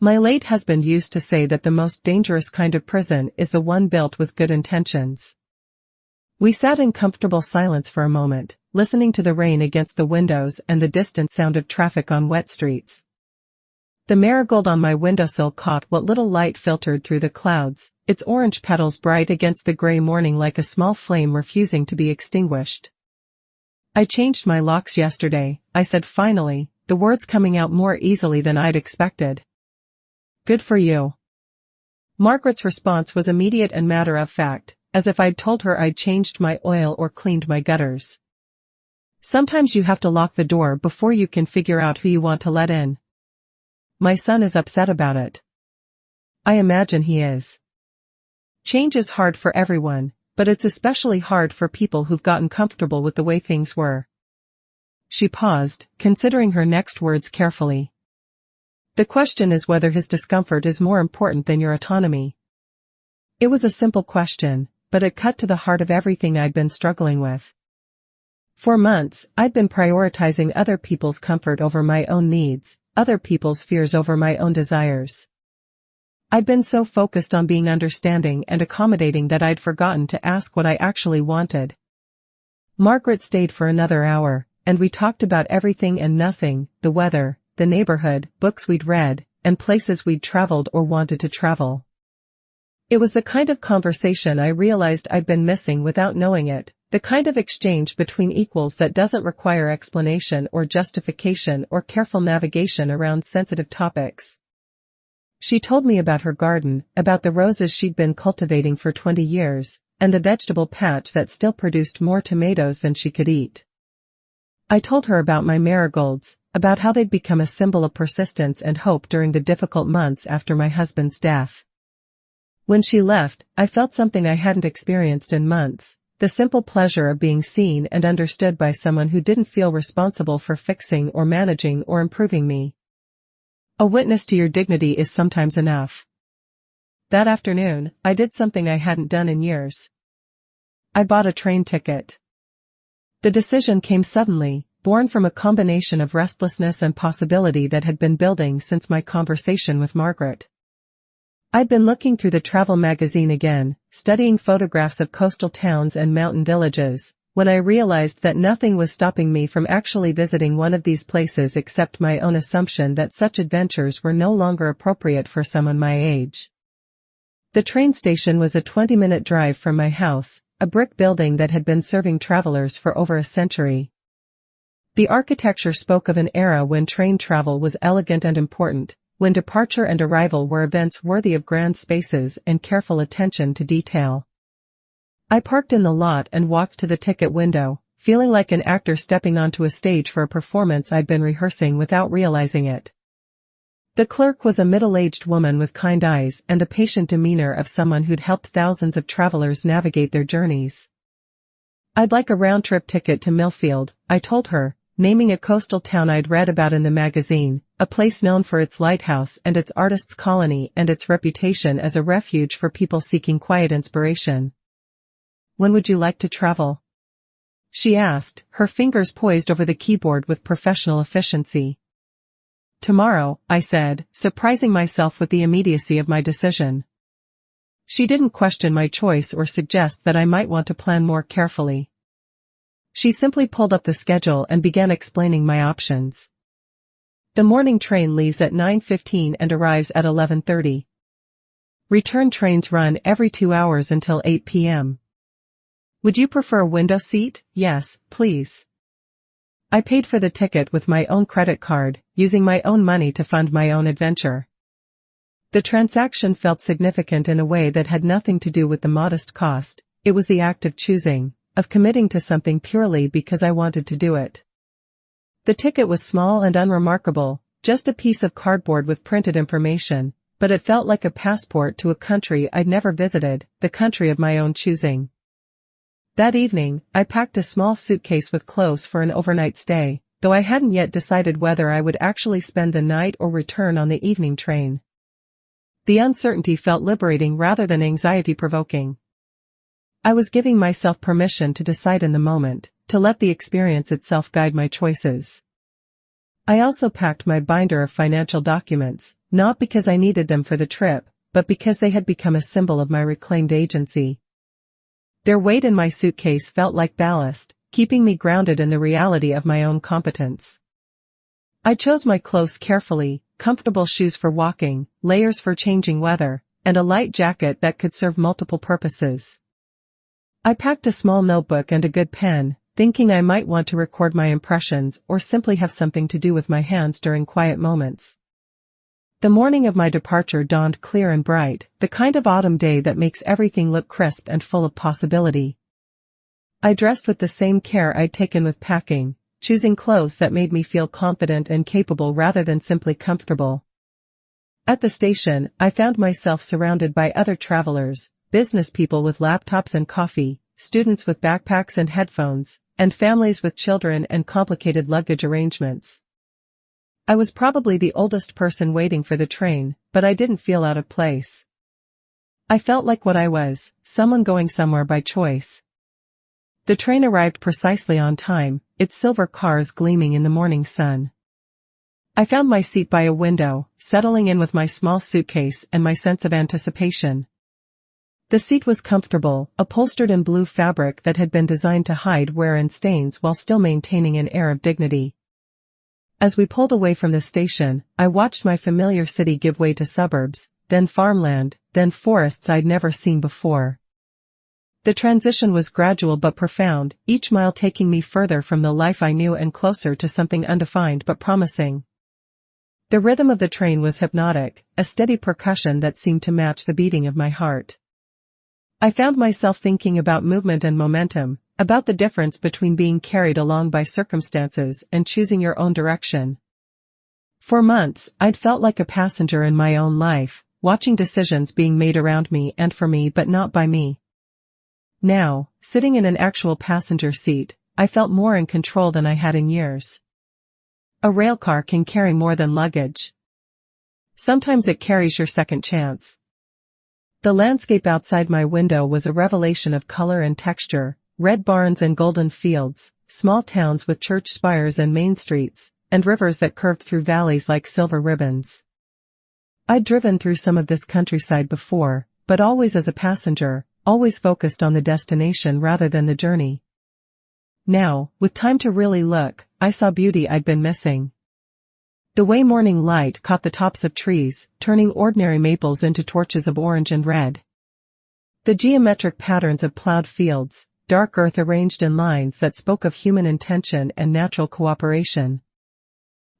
My late husband used to say that the most dangerous kind of prison is the one built with good intentions. We sat in comfortable silence for a moment, listening to the rain against the windows and the distant sound of traffic on wet streets. The marigold on my windowsill caught what little light filtered through the clouds, its orange petals bright against the gray morning like a small flame refusing to be extinguished. "I changed my locks yesterday," I said finally, the words coming out more easily than I'd expected. "Good for you." Margaret's response was immediate and matter-of-fact, as if I'd told her I'd changed my oil or cleaned my gutters. Sometimes you have to lock the door before you can figure out who you want to let in. My son is upset about it. I imagine he is. Change is hard for everyone, but it's especially hard for people who've gotten comfortable with the way things were. She paused, considering her next words carefully. The question is whether his discomfort is more important than your autonomy. It was a simple question, but it cut to the heart of everything I'd been struggling with. For months, I'd been prioritizing other people's comfort over my own needs, other people's fears over my own desires. I'd been so focused on being understanding and accommodating that I'd forgotten to ask what I actually wanted. Margaret stayed for another hour, and we talked about everything and nothing, the weather, the neighborhood, books we'd read, and places we'd traveled or wanted to travel. It was the kind of conversation I realized I'd been missing without knowing it, the kind of exchange between equals that doesn't require explanation or justification or careful navigation around sensitive topics. She told me about her garden, about the roses she'd been cultivating for 20 years, and the vegetable patch that still produced more tomatoes than she could eat. I told her about my marigolds, about how they'd become a symbol of persistence and hope during the difficult months after my husband's death. When she left, I felt something I hadn't experienced in months, the simple pleasure of being seen and understood by someone who didn't feel responsible for fixing or managing or improving me. A witness to your dignity is sometimes enough. That afternoon, I did something I hadn't done in years. I bought a train ticket. The decision came suddenly, born from a combination of restlessness and possibility that had been building since my conversation with Margaret. I'd been looking through the travel magazine again, studying photographs of coastal towns and mountain villages, when I realized that nothing was stopping me from actually visiting one of these places except my own assumption that such adventures were no longer appropriate for someone my age. The train station was a 20-minute drive from my house, a brick building that had been serving travelers for over a century. The architecture spoke of an era when train travel was elegant and important, when departure and arrival were events worthy of grand spaces and careful attention to detail. I parked in the lot and walked to the ticket window, feeling like an actor stepping onto a stage for a performance I'd been rehearsing without realizing it. The clerk was a middle-aged woman with kind eyes and the patient demeanor of someone who'd helped thousands of travelers navigate their journeys. "I'd like a round-trip ticket to Millfield," I told her, naming a coastal town I'd read about in the magazine, a place known for its lighthouse and its artists' colony and its reputation as a refuge for people seeking quiet inspiration. "When would you like to travel?" she asked, her fingers poised over the keyboard with professional efficiency. "Tomorrow," I said, surprising myself with the immediacy of my decision. She didn't question my choice or suggest that I might want to plan more carefully. She simply pulled up the schedule and began explaining my options. The morning train leaves at 9:15 and arrives at 11:30. Return trains run every 2 hours until 8 p.m. Would you prefer a window seat? Yes, please. I paid for the ticket with my own credit card, using my own money to fund my own adventure. The transaction felt significant in a way that had nothing to do with the modest cost. It was the act of choosing, of committing to something purely because I wanted to do it. The ticket was small and unremarkable, just a piece of cardboard with printed information, but it felt like a passport to a country I'd never visited, the country of my own choosing. That evening, I packed a small suitcase with clothes for an overnight stay, though I hadn't yet decided whether I would actually spend the night or return on the evening train. The uncertainty felt liberating rather than anxiety-provoking. I was giving myself permission to decide in the moment, to let the experience itself guide my choices. I also packed my binder of financial documents, not because I needed them for the trip, but because they had become a symbol of my reclaimed agency. Their weight in my suitcase felt like ballast, keeping me grounded in the reality of my own competence. I chose my clothes carefully, comfortable shoes for walking, layers for changing weather, and a light jacket that could serve multiple purposes. I packed a small notebook and a good pen, thinking I might want to record my impressions or simply have something to do with my hands during quiet moments. The morning of my departure dawned clear and bright, the kind of autumn day that makes everything look crisp and full of possibility. I dressed with the same care I'd taken with packing, choosing clothes that made me feel confident and capable rather than simply comfortable. At the station, I found myself surrounded by other travelers, business people with laptops and coffee, students with backpacks and headphones, and families with children and complicated luggage arrangements. I was probably the oldest person waiting for the train, but I didn't feel out of place. I felt like what I was, someone going somewhere by choice. The train arrived precisely on time, its silver cars gleaming in the morning sun. I found my seat by a window, settling in with my small suitcase and my sense of anticipation. The seat was comfortable, upholstered in blue fabric that had been designed to hide wear and stains while still maintaining an air of dignity. As we pulled away from the station, I watched my familiar city give way to suburbs, then farmland, then forests I'd never seen before. The transition was gradual but profound, each mile taking me further from the life I knew and closer to something undefined but promising. The rhythm of the train was hypnotic, a steady percussion that seemed to match the beating of my heart. I found myself thinking about movement and momentum, about the difference between being carried along by circumstances and choosing your own direction. For months, I'd felt like a passenger in my own life, watching decisions being made around me and for me but not by me. Now, sitting in an actual passenger seat, I felt more in control than I had in years. A railcar can carry more than luggage. Sometimes it carries your second chance. The landscape outside my window was a revelation of color and texture, red barns and golden fields, small towns with church spires and main streets, and rivers that curved through valleys like silver ribbons. I'd driven through some of this countryside before, but always as a passenger, always focused on the destination rather than the journey. Now, with time to really look, I saw beauty I'd been missing. The way morning light caught the tops of trees, turning ordinary maples into torches of orange and red. The geometric patterns of plowed fields, dark earth arranged in lines that spoke of human intention and natural cooperation.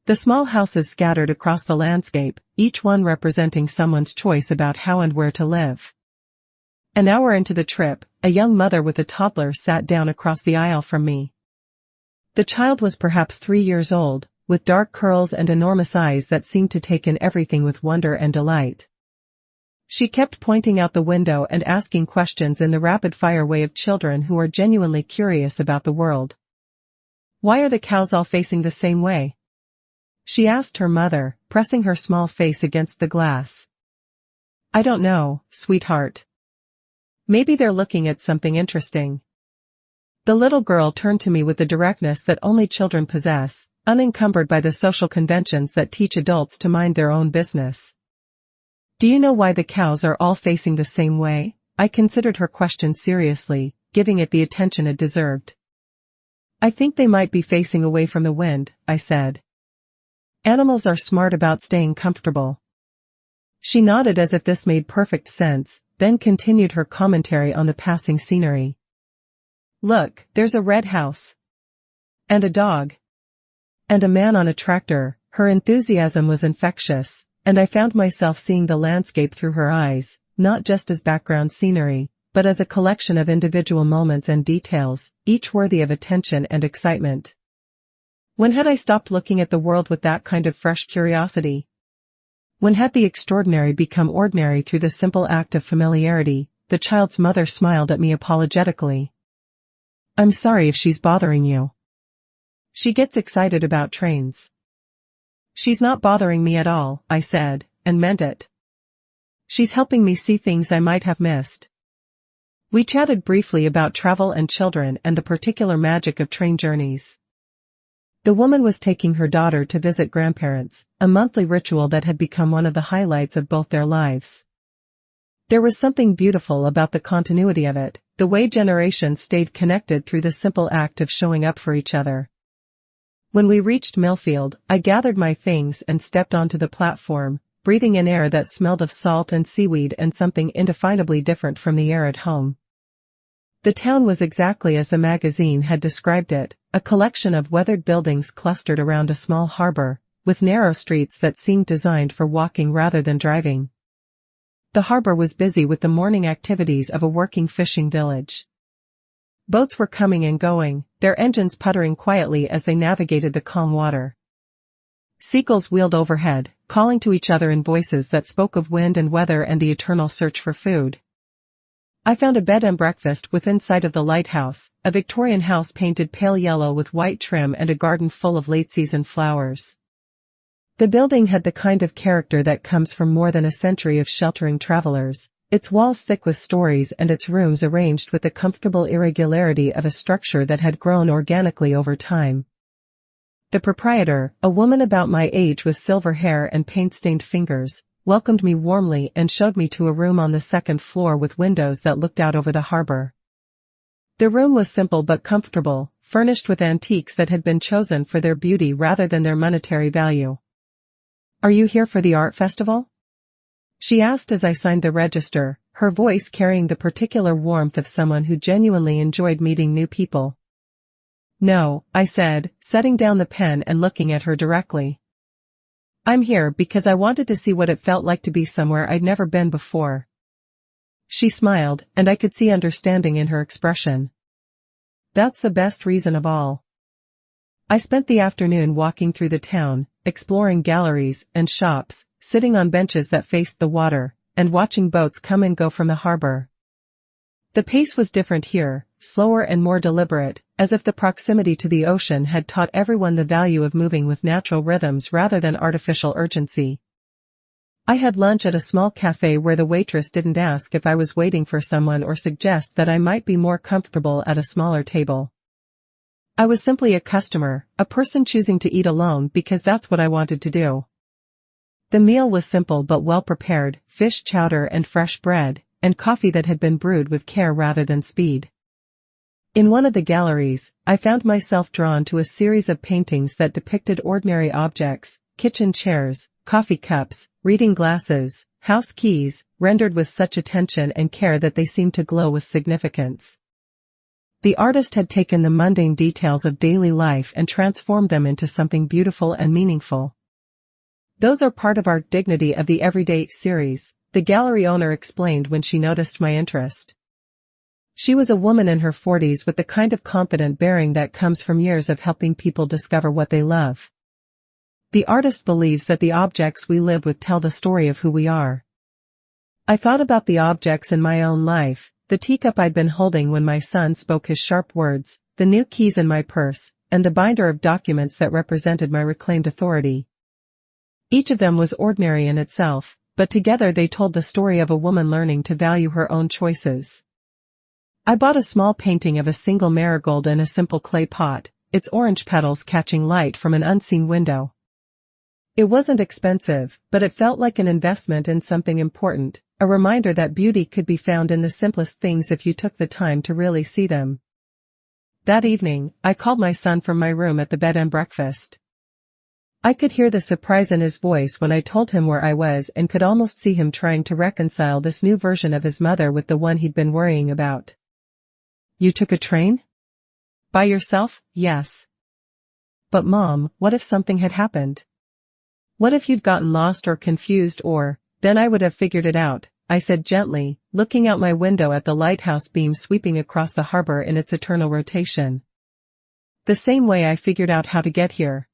The small houses scattered across the landscape, each one representing someone's choice about how and where to live. An hour into the trip, a young mother with a toddler sat down across the aisle from me. The child was perhaps 3 years old, with dark curls and enormous eyes that seemed to take in everything with wonder and delight. She kept pointing out the window and asking questions in the rapid-fire way of children who are genuinely curious about the world. "Why are the cows all facing the same way?" she asked her mother, pressing her small face against the glass. "I don't know, sweetheart. Maybe they're looking at something interesting." The little girl turned to me with the directness that only children possess, unencumbered by the social conventions that teach adults to mind their own business. "Do you know why the cows are all facing the same way?" I considered her question seriously, giving it the attention it deserved. "I think they might be facing away from the wind," I said. "Animals are smart about staying comfortable." She nodded as if this made perfect sense, then continued her commentary on the passing scenery. Look, there's a red house. And a dog. And a man on a tractor. Her enthusiasm was infectious, and I found myself seeing the landscape through her eyes, not just as background scenery, but as a collection of individual moments and details, each worthy of attention and excitement. When had I stopped looking at the world with that kind of fresh curiosity? When had the extraordinary become ordinary through the simple act of familiarity? The child's mother smiled at me apologetically. I'm sorry if she's bothering you. She gets excited about trains. She's not bothering me at all, I said, and meant it. She's helping me see things I might have missed. We chatted briefly about travel and children and the particular magic of train journeys. The woman was taking her daughter to visit grandparents, a monthly ritual that had become one of the highlights of both their lives. There was something beautiful about the continuity of it, the way generations stayed connected through the simple act of showing up for each other. When we reached Millfield, I gathered my things and stepped onto the platform, breathing in air that smelled of salt and seaweed and something indefinably different from the air at home. The town was exactly as the magazine had described it, a collection of weathered buildings clustered around a small harbor, with narrow streets that seemed designed for walking rather than driving. The harbor was busy with the morning activities of a working fishing village. Boats were coming and going, their engines puttering quietly as they navigated the calm water. Seagulls wheeled overhead, calling to each other in voices that spoke of wind and weather and the eternal search for food. I found a bed and breakfast within sight of the lighthouse, a Victorian house painted pale yellow with white trim and a garden full of late-season flowers. The building had the kind of character that comes from more than a century of sheltering travelers, its walls thick with stories and its rooms arranged with the comfortable irregularity of a structure that had grown organically over time. The proprietor, a woman about my age with silver hair and paint-stained fingers, welcomed me warmly and showed me to a room on the second floor with windows that looked out over the harbor. The room was simple but comfortable, furnished with antiques that had been chosen for their beauty rather than their monetary value. "Are you here for the art festival?" she asked as I signed the register, her voice carrying the particular warmth of someone who genuinely enjoyed meeting new people. "No," I said, setting down the pen and looking at her directly. "I'm here because I wanted to see what it felt like to be somewhere I'd never been before." She smiled, and I could see understanding in her expression. "That's the best reason of all." I spent the afternoon walking through the town, exploring galleries and shops, sitting on benches that faced the water, and watching boats come and go from the harbor. The pace was different here, slower and more deliberate, as if the proximity to the ocean had taught everyone the value of moving with natural rhythms rather than artificial urgency. I had lunch at a small cafe where the waitress didn't ask if I was waiting for someone or suggest that I might be more comfortable at a smaller table. I was simply a customer, a person choosing to eat alone because that's what I wanted to do. The meal was simple but well prepared, fish chowder and fresh bread, and coffee that had been brewed with care rather than speed. In one of the galleries, I found myself drawn to a series of paintings that depicted ordinary objects, kitchen chairs, coffee cups, reading glasses, house keys, rendered with such attention and care that they seemed to glow with significance. The artist had taken the mundane details of daily life and transformed them into something beautiful and meaningful. "Those are part of our Dignity of the Everyday series," the gallery owner explained when she noticed my interest. She was a woman in her 40s with the kind of confident bearing that comes from years of helping people discover what they love. "The artist believes that the objects we live with tell the story of who we are." I thought about the objects in my own life, the teacup I'd been holding when my son spoke his sharp words, the new keys in my purse, and the binder of documents that represented my reclaimed authority. Each of them was ordinary in itself, but together they told the story of a woman learning to value her own choices. I bought a small painting of a single marigold in a simple clay pot, its orange petals catching light from an unseen window. It wasn't expensive, but it felt like an investment in something important, a reminder that beauty could be found in the simplest things if you took the time to really see them. That evening, I called my son from my room at the bed and breakfast. I could hear the surprise in his voice when I told him where I was and could almost see him trying to reconcile this new version of his mother with the one he'd been worrying about. "You took a train?" By yourself? Yes. But Mom, what if something had happened? What if you'd gotten lost or confused or, then I would have figured it out, I said gently, looking out my window at the lighthouse beam sweeping across the harbor in its eternal rotation. The same way I figured out how to get here.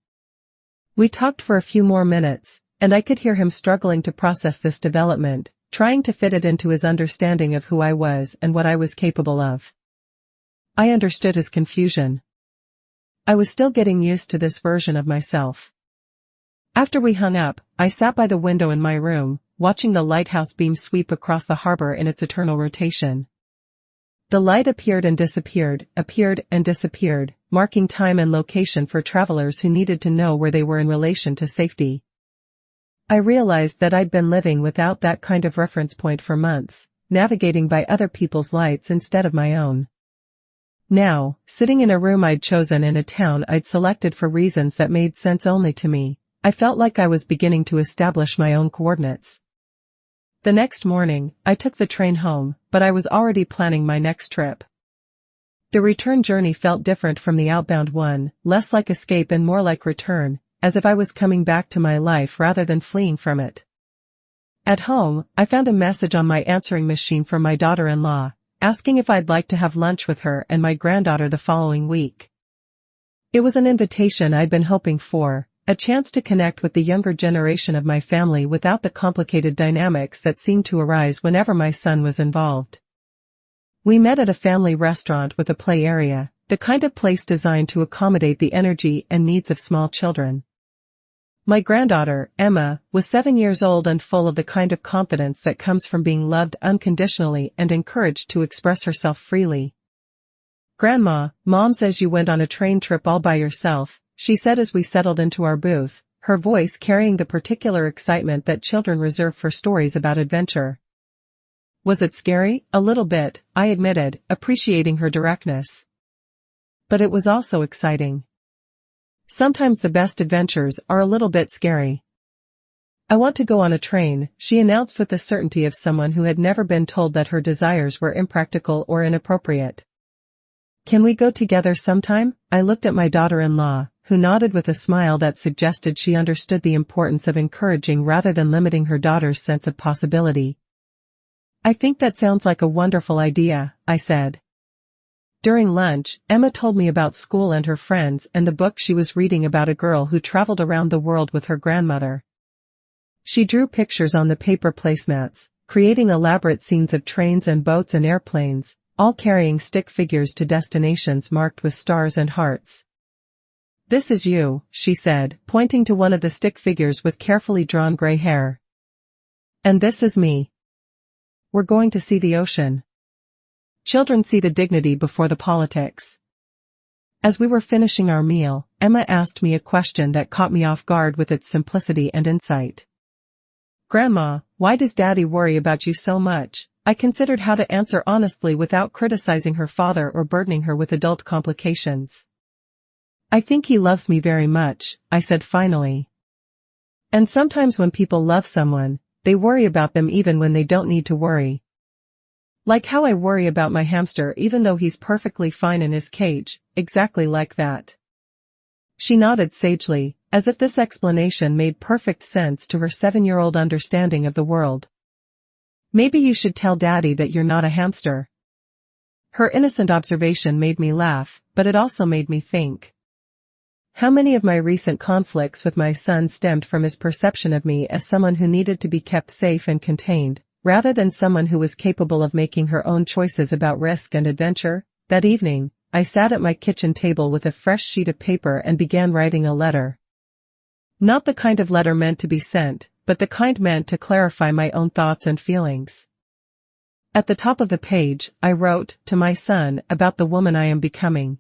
We talked for a few more minutes, and I could hear him struggling to process this development, trying to fit it into his understanding of who I was and what I was capable of. I understood his confusion. I was still getting used to this version of myself. After we hung up, I sat by the window in my room, watching the lighthouse beam sweep across the harbor in its eternal rotation. The light appeared and disappeared, marking time and location for travelers who needed to know where they were in relation to safety. I realized that I'd been living without that kind of reference point for months, navigating by other people's lights instead of my own. Now, sitting in a room I'd chosen in a town I'd selected for reasons that made sense only to me, I felt like I was beginning to establish my own coordinates. The next morning, I took the train home, but I was already planning my next trip. The return journey felt different from the outbound one, less like escape and more like return, as if I was coming back to my life rather than fleeing from it. At home, I found a message on my answering machine from my daughter-in-law, asking if I'd like to have lunch with her and my granddaughter the following week. It was an invitation I'd been hoping for, a chance to connect with the younger generation of my family without the complicated dynamics that seemed to arise whenever my son was involved. We met at a family restaurant with a play area, the kind of place designed to accommodate the energy and needs of small children. My granddaughter, Emma, was 7 years old and full of the kind of confidence that comes from being loved unconditionally and encouraged to express herself freely. "Grandma, Mom says you went on a train trip all by yourself," she said as we settled into our booth, her voice carrying the particular excitement that children reserve for stories about adventure. "Was it scary?" "A little bit," I admitted, appreciating her directness. "But it was also exciting. Sometimes the best adventures are a little bit scary." "I want to go on a train," she announced with the certainty of someone who had never been told that her desires were impractical or inappropriate. "Can we go together sometime?" I looked at my daughter-in-law, who nodded with a smile that suggested she understood the importance of encouraging rather than limiting her daughter's sense of possibility. "I think that sounds like a wonderful idea," I said. During lunch, Emma told me about school and her friends and the book she was reading about a girl who traveled around the world with her grandmother. She drew pictures on the paper placemats, creating elaborate scenes of trains and boats and airplanes, all carrying stick figures to destinations marked with stars and hearts. "This is you," she said, pointing to one of the stick figures with carefully drawn gray hair. "And this is me. We're going to see the ocean. Children see the dignity before the politics." As we were finishing our meal, Emma asked me a question that caught me off guard with its simplicity and insight. "Grandma, why does Daddy worry about you so much?" I considered how to answer honestly without criticizing her father or burdening her with adult complications. "I think he loves me very much," I said finally. "And sometimes when people love someone, they worry about them even when they don't need to worry. Like how I worry about my hamster even though he's perfectly fine in his cage, exactly like that." She nodded sagely, as if this explanation made perfect sense to her 7-year-old understanding of the world. "Maybe you should tell Daddy that you're not a hamster." Her innocent observation made me laugh, but it also made me think. How many of my recent conflicts with my son stemmed from his perception of me as someone who needed to be kept safe and contained, rather than someone who was capable of making her own choices about risk and adventure? That evening, I sat at my kitchen table with a fresh sheet of paper and began writing a letter. Not the kind of letter meant to be sent, but the kind meant to clarify my own thoughts and feelings. At the top of the page, I wrote, to my son, about the woman I am becoming.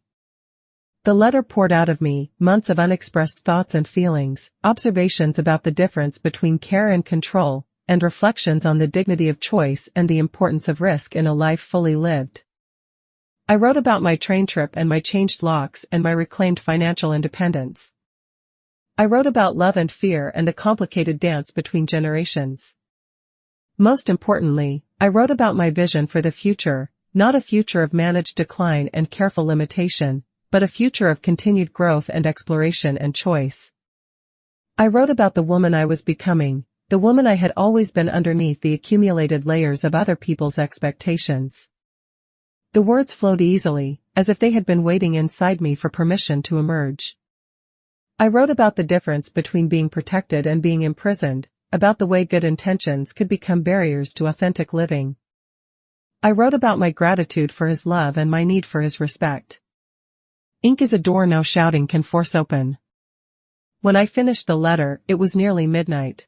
The letter poured out of me, months of unexpressed thoughts and feelings, observations about the difference between care and control, and reflections on the dignity of choice and the importance of risk in a life fully lived. I wrote about my train trip and my changed locks and my reclaimed financial independence. I wrote about love and fear and the complicated dance between generations. Most importantly, I wrote about my vision for the future, not a future of managed decline and careful limitation, but a future of continued growth and exploration and choice. I wrote about the woman I was becoming, the woman I had always been underneath the accumulated layers of other people's expectations. The words flowed easily, as if they had been waiting inside me for permission to emerge. I wrote about the difference between being protected and being imprisoned, about the way good intentions could become barriers to authentic living. I wrote about my gratitude for his love and my need for his respect. Ink is a door no shouting can force open. When I finished the letter, it was nearly midnight.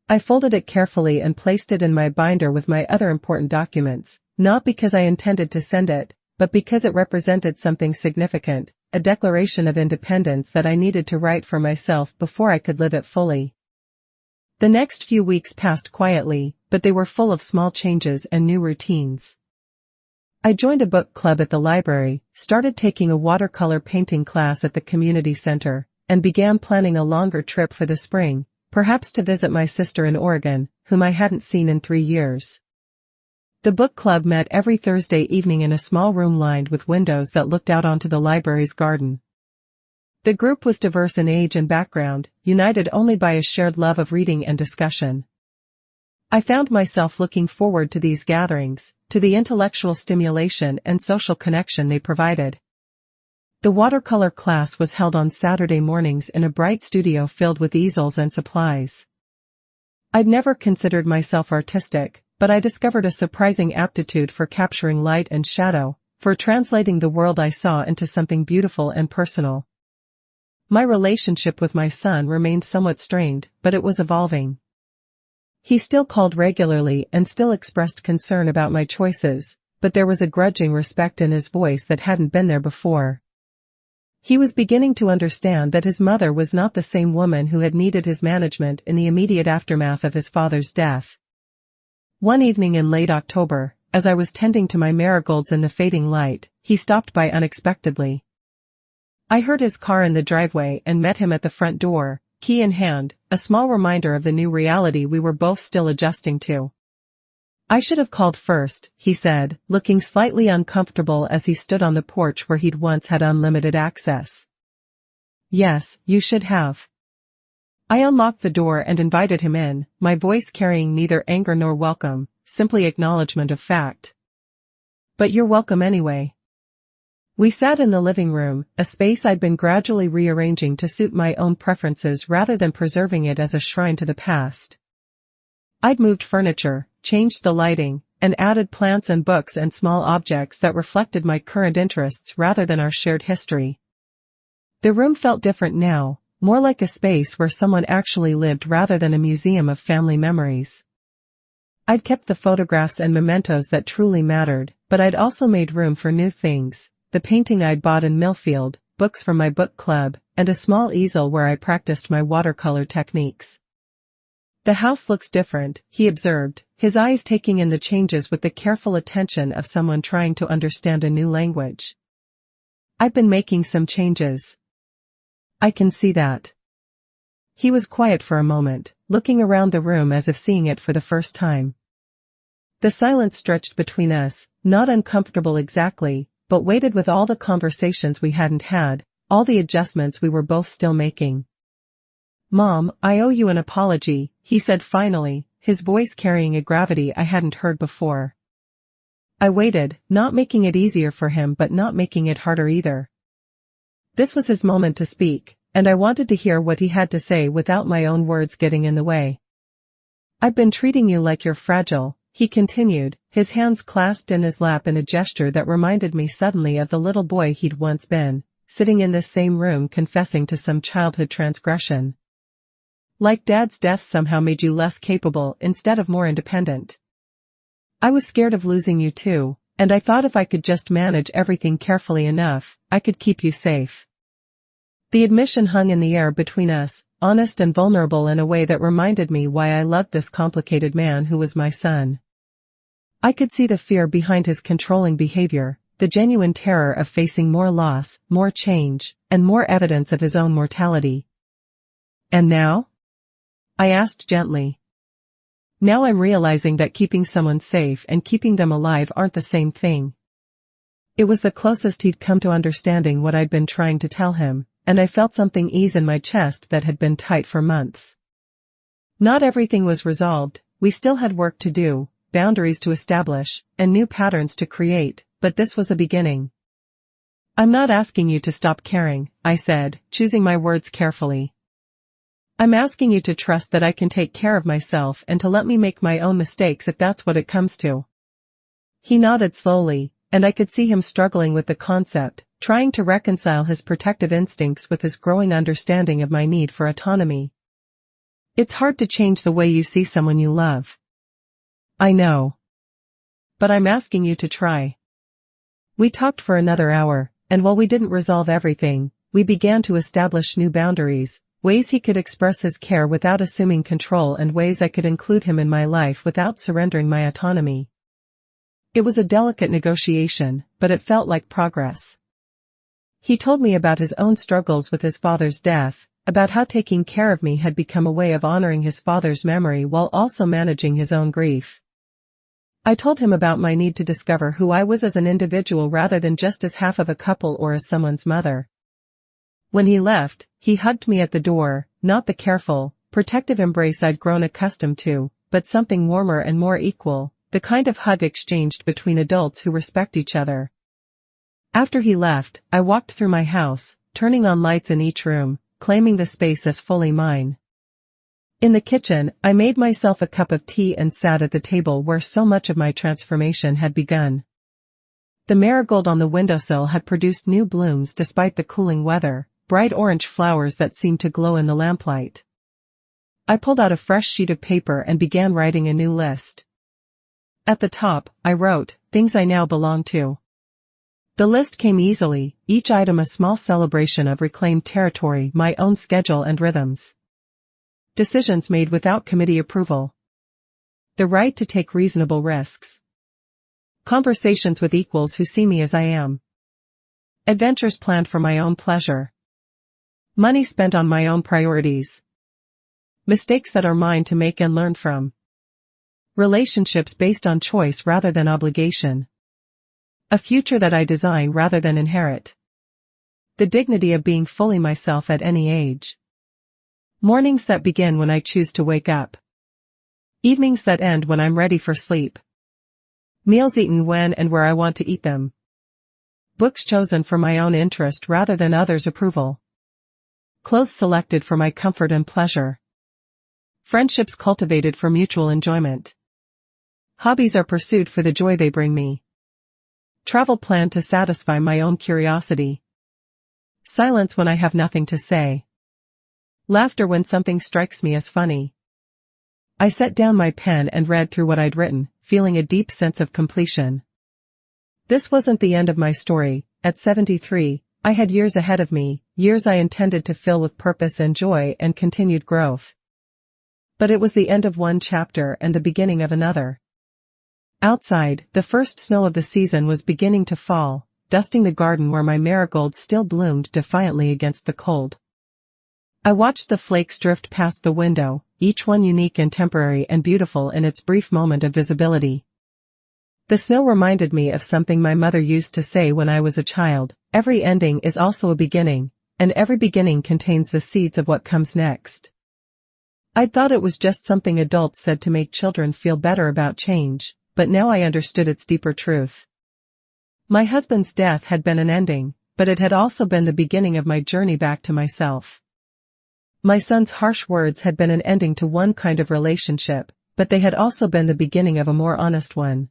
I folded it carefully and placed it in my binder with my other important documents, not because I intended to send it, but because it represented something significant, a declaration of independence that I needed to write for myself before I could live it fully. The next few weeks passed quietly, but they were full of small changes and new routines. I joined a book club at the library, started taking a watercolor painting class at the community center, and began planning a longer trip for the spring, perhaps to visit my sister in Oregon, whom I hadn't seen in 3 years. The book club met every Thursday evening in a small room lined with windows that looked out onto the library's garden. The group was diverse in age and background, united only by a shared love of reading and discussion. I found myself looking forward to these gatherings, to the intellectual stimulation and social connection they provided. The watercolor class was held on Saturday mornings in a bright studio filled with easels and supplies. I'd never considered myself artistic, but I discovered a surprising aptitude for capturing light and shadow, for translating the world I saw into something beautiful and personal. My relationship with my son remained somewhat strained, but it was evolving. He still called regularly and still expressed concern about my choices, but there was a grudging respect in his voice that hadn't been there before. He was beginning to understand that his mother was not the same woman who had needed his management in the immediate aftermath of his father's death. One evening in late October, as I was tending to my marigolds in the fading light, he stopped by unexpectedly. I heard his car in the driveway and met him at the front door, key in hand, a small reminder of the new reality we were both still adjusting to. "I should have called first," he said, looking slightly uncomfortable as he stood on the porch where he'd once had unlimited access. "Yes, you should have." I unlocked the door and invited him in, my voice carrying neither anger nor welcome, simply acknowledgement of fact. "But you're welcome anyway." We sat in the living room, a space I'd been gradually rearranging to suit my own preferences rather than preserving it as a shrine to the past. I'd moved furniture, changed the lighting, and added plants and books and small objects that reflected my current interests rather than our shared history. The room felt different now, more like a space where someone actually lived rather than a museum of family memories. I'd kept the photographs and mementos that truly mattered, but I'd also made room for new things. The painting I'd bought in Millfield, books from my book club, and a small easel where I practiced my watercolor techniques. "The house looks different," he observed, his eyes taking in the changes with the careful attention of someone trying to understand a new language. "I've been making some changes." "I can see that." He was quiet for a moment, looking around the room as if seeing it for the first time. The silence stretched between us, not uncomfortable exactly, but weighted with all the conversations we hadn't had, all the adjustments we were both still making. "Mom, I owe you an apology," he said finally, his voice carrying a gravity I hadn't heard before. I waited, not making it easier for him but not making it harder either. This was his moment to speak, and I wanted to hear what he had to say without my own words getting in the way. "I've been treating you like you're fragile," he continued, his hands clasped in his lap in a gesture that reminded me suddenly of the little boy he'd once been, sitting in this same room confessing to some childhood transgression. "Like Dad's death somehow made you less capable instead of more independent. I was scared of losing you too, and I thought if I could just manage everything carefully enough, I could keep you safe." The admission hung in the air between us, honest and vulnerable in a way that reminded me why I loved this complicated man who was my son. I could see the fear behind his controlling behavior, the genuine terror of facing more loss, more change, and more evidence of his own mortality. "And now?" I asked gently. "Now I'm realizing that keeping someone safe and keeping them alive aren't the same thing. It was the closest he'd come to understanding what I'd been trying to tell him, and I felt something ease in my chest that had been tight for months. Not everything was resolved, we still had work to do, boundaries to establish, and new patterns to create, but this was a beginning. "I'm not asking you to stop caring," I said, choosing my words carefully. "I'm asking you to trust that I can take care of myself and to let me make my own mistakes if that's what it comes to." He nodded slowly, and I could see him struggling with the concept, trying to reconcile his protective instincts with his growing understanding of my need for autonomy. "It's hard to change the way you see someone you love." "I know. But I'm asking you to try." We talked for another hour, and while we didn't resolve everything, we began to establish new boundaries, ways he could express his care without assuming control and ways I could include him in my life without surrendering my autonomy. It was a delicate negotiation, but it felt like progress. He told me about his own struggles with his father's death, about how taking care of me had become a way of honoring his father's memory while also managing his own grief. I told him about my need to discover who I was as an individual rather than just as half of a couple or as someone's mother. When he left, he hugged me at the door, not the careful, protective embrace I'd grown accustomed to, but something warmer and more equal, the kind of hug exchanged between adults who respect each other. After he left, I walked through my house, turning on lights in each room, claiming the space as fully mine. In the kitchen, I made myself a cup of tea and sat at the table where so much of my transformation had begun. The marigold on the windowsill had produced new blooms despite the cooling weather, bright orange flowers that seemed to glow in the lamplight. I pulled out a fresh sheet of paper and began writing a new list. At the top, I wrote, "Things I now belong to." The list came easily, each item a small celebration of reclaimed territory, my own schedule and rhythms. Decisions made without committee approval. The right to take reasonable risks. Conversations with equals who see me as I am. Adventures planned for my own pleasure. Money spent on my own priorities. Mistakes that are mine to make and learn from. Relationships based on choice rather than obligation. A future that I design rather than inherit. The dignity of being fully myself at any age. Mornings that begin when I choose to wake up. Evenings that end when I'm ready for sleep. Meals eaten when and where I want to eat them. Books chosen for my own interest rather than others' approval. Clothes selected for my comfort and pleasure. Friendships cultivated for mutual enjoyment. Hobbies are pursued for the joy they bring me. Travel planned to satisfy my own curiosity. Silence when I have nothing to say. Laughter when something strikes me as funny. I set down my pen and read through what I'd written, feeling a deep sense of completion. This wasn't the end of my story. At 73, I had years ahead of me, years I intended to fill with purpose and joy and continued growth. But it was the end of one chapter and the beginning of another. Outside, the first snow of the season was beginning to fall, dusting the garden where my marigolds still bloomed defiantly against the cold. I watched the flakes drift past the window, each one unique and temporary and beautiful in its brief moment of visibility. The snow reminded me of something my mother used to say when I was a child: every ending is also a beginning, and every beginning contains the seeds of what comes next. I'd thought it was just something adults said to make children feel better about change, but now I understood its deeper truth. My husband's death had been an ending, but it had also been the beginning of my journey back to myself. My son's harsh words had been an ending to one kind of relationship, but they had also been the beginning of a more honest one.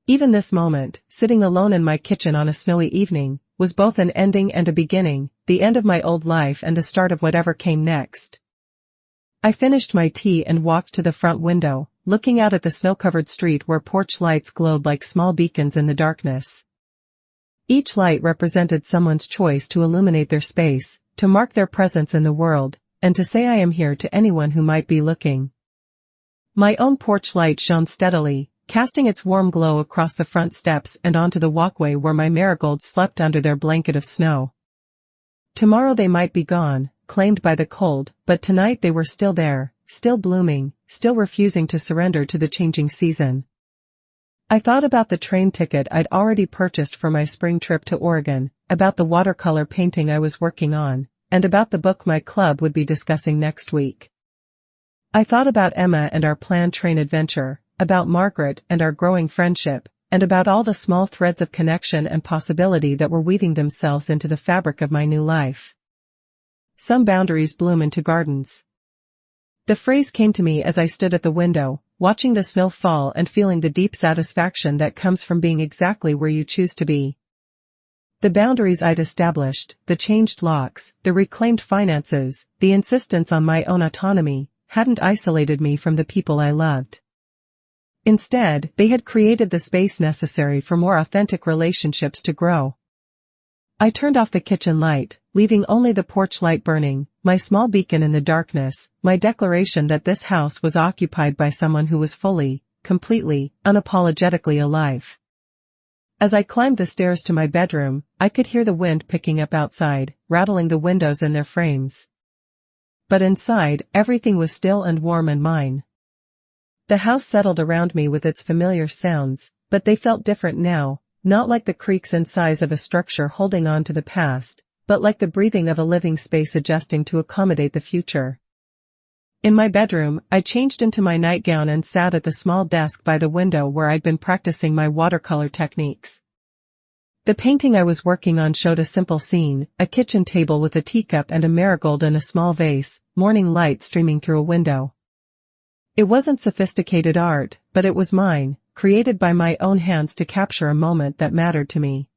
Even this moment, sitting alone in my kitchen on a snowy evening, was both an ending and a beginning, the end of my old life and the start of whatever came next. I finished my tea and walked to the front window, looking out at the snow-covered street where porch lights glowed like small beacons in the darkness. Each light represented someone's choice to illuminate their space, to mark their presence in the world, and to say I am here to anyone who might be looking. My own porch light shone steadily, casting its warm glow across the front steps and onto the walkway where my marigolds slept under their blanket of snow. Tomorrow they might be gone, claimed by the cold, but tonight they were still there, still blooming, still refusing to surrender to the changing season. I thought about the train ticket I'd already purchased for my spring trip to Oregon, about the watercolor painting I was working on, and about the book my club would be discussing next week. I thought about Emma and our planned train adventure, about Margaret and our growing friendship, and about all the small threads of connection and possibility that were weaving themselves into the fabric of my new life. Some boundaries bloom into gardens. The phrase came to me as I stood at the window, watching the snow fall and feeling the deep satisfaction that comes from being exactly where you choose to be. The boundaries I'd established, the changed locks, the reclaimed finances, the insistence on my own autonomy, hadn't isolated me from the people I loved. Instead, they had created the space necessary for more authentic relationships to grow. I turned off the kitchen light, leaving only the porch light burning, my small beacon in the darkness, my declaration that this house was occupied by someone who was fully, completely, unapologetically alive. As I climbed the stairs to my bedroom, I could hear the wind picking up outside, rattling the windows in their frames. But inside, everything was still and warm and mine. The house settled around me with its familiar sounds, but they felt different now, not like the creaks and sighs of a structure holding on to the past, but like the breathing of a living space adjusting to accommodate the future. In my bedroom, I changed into my nightgown and sat at the small desk by the window where I'd been practicing my watercolor techniques. The painting I was working on showed a simple scene, a kitchen table with a teacup and a marigold in a small vase, morning light streaming through a window. It wasn't sophisticated art, but it was mine, created by my own hands to capture a moment that mattered to me.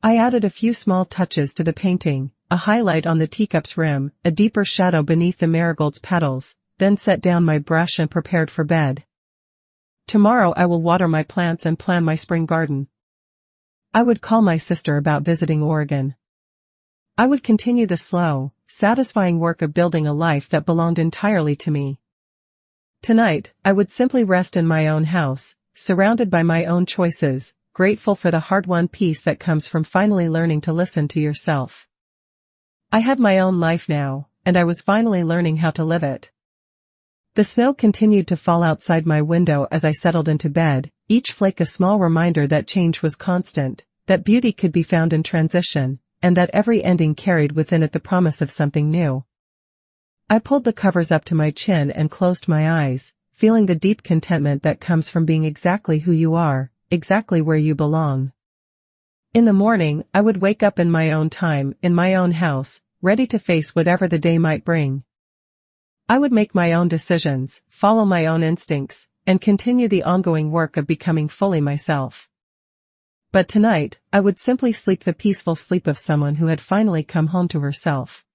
I added a few small touches to the painting, a highlight on the teacup's rim, a deeper shadow beneath the marigold's petals, then set down my brush and prepared for bed. Tomorrow I will water my plants and plan my spring garden. I would call my sister about visiting Oregon. I would continue the slow, satisfying work of building a life that belonged entirely to me. Tonight, I would simply rest in my own house, surrounded by my own choices, grateful for the hard-won peace that comes from finally learning to listen to yourself. I had my own life now, and I was finally learning how to live it. The snow continued to fall outside my window as I settled into bed, each flake a small reminder that change was constant, that beauty could be found in transition, and that every ending carried within it the promise of something new. I pulled the covers up to my chin and closed my eyes, feeling the deep contentment that comes from being exactly who you are, exactly where you belong. In the morning, I would wake up in my own time, in my own house, ready to face whatever the day might bring. I would make my own decisions, follow my own instincts, and continue the ongoing work of becoming fully myself. But tonight, I would simply sleep the peaceful sleep of someone who had finally come home to herself.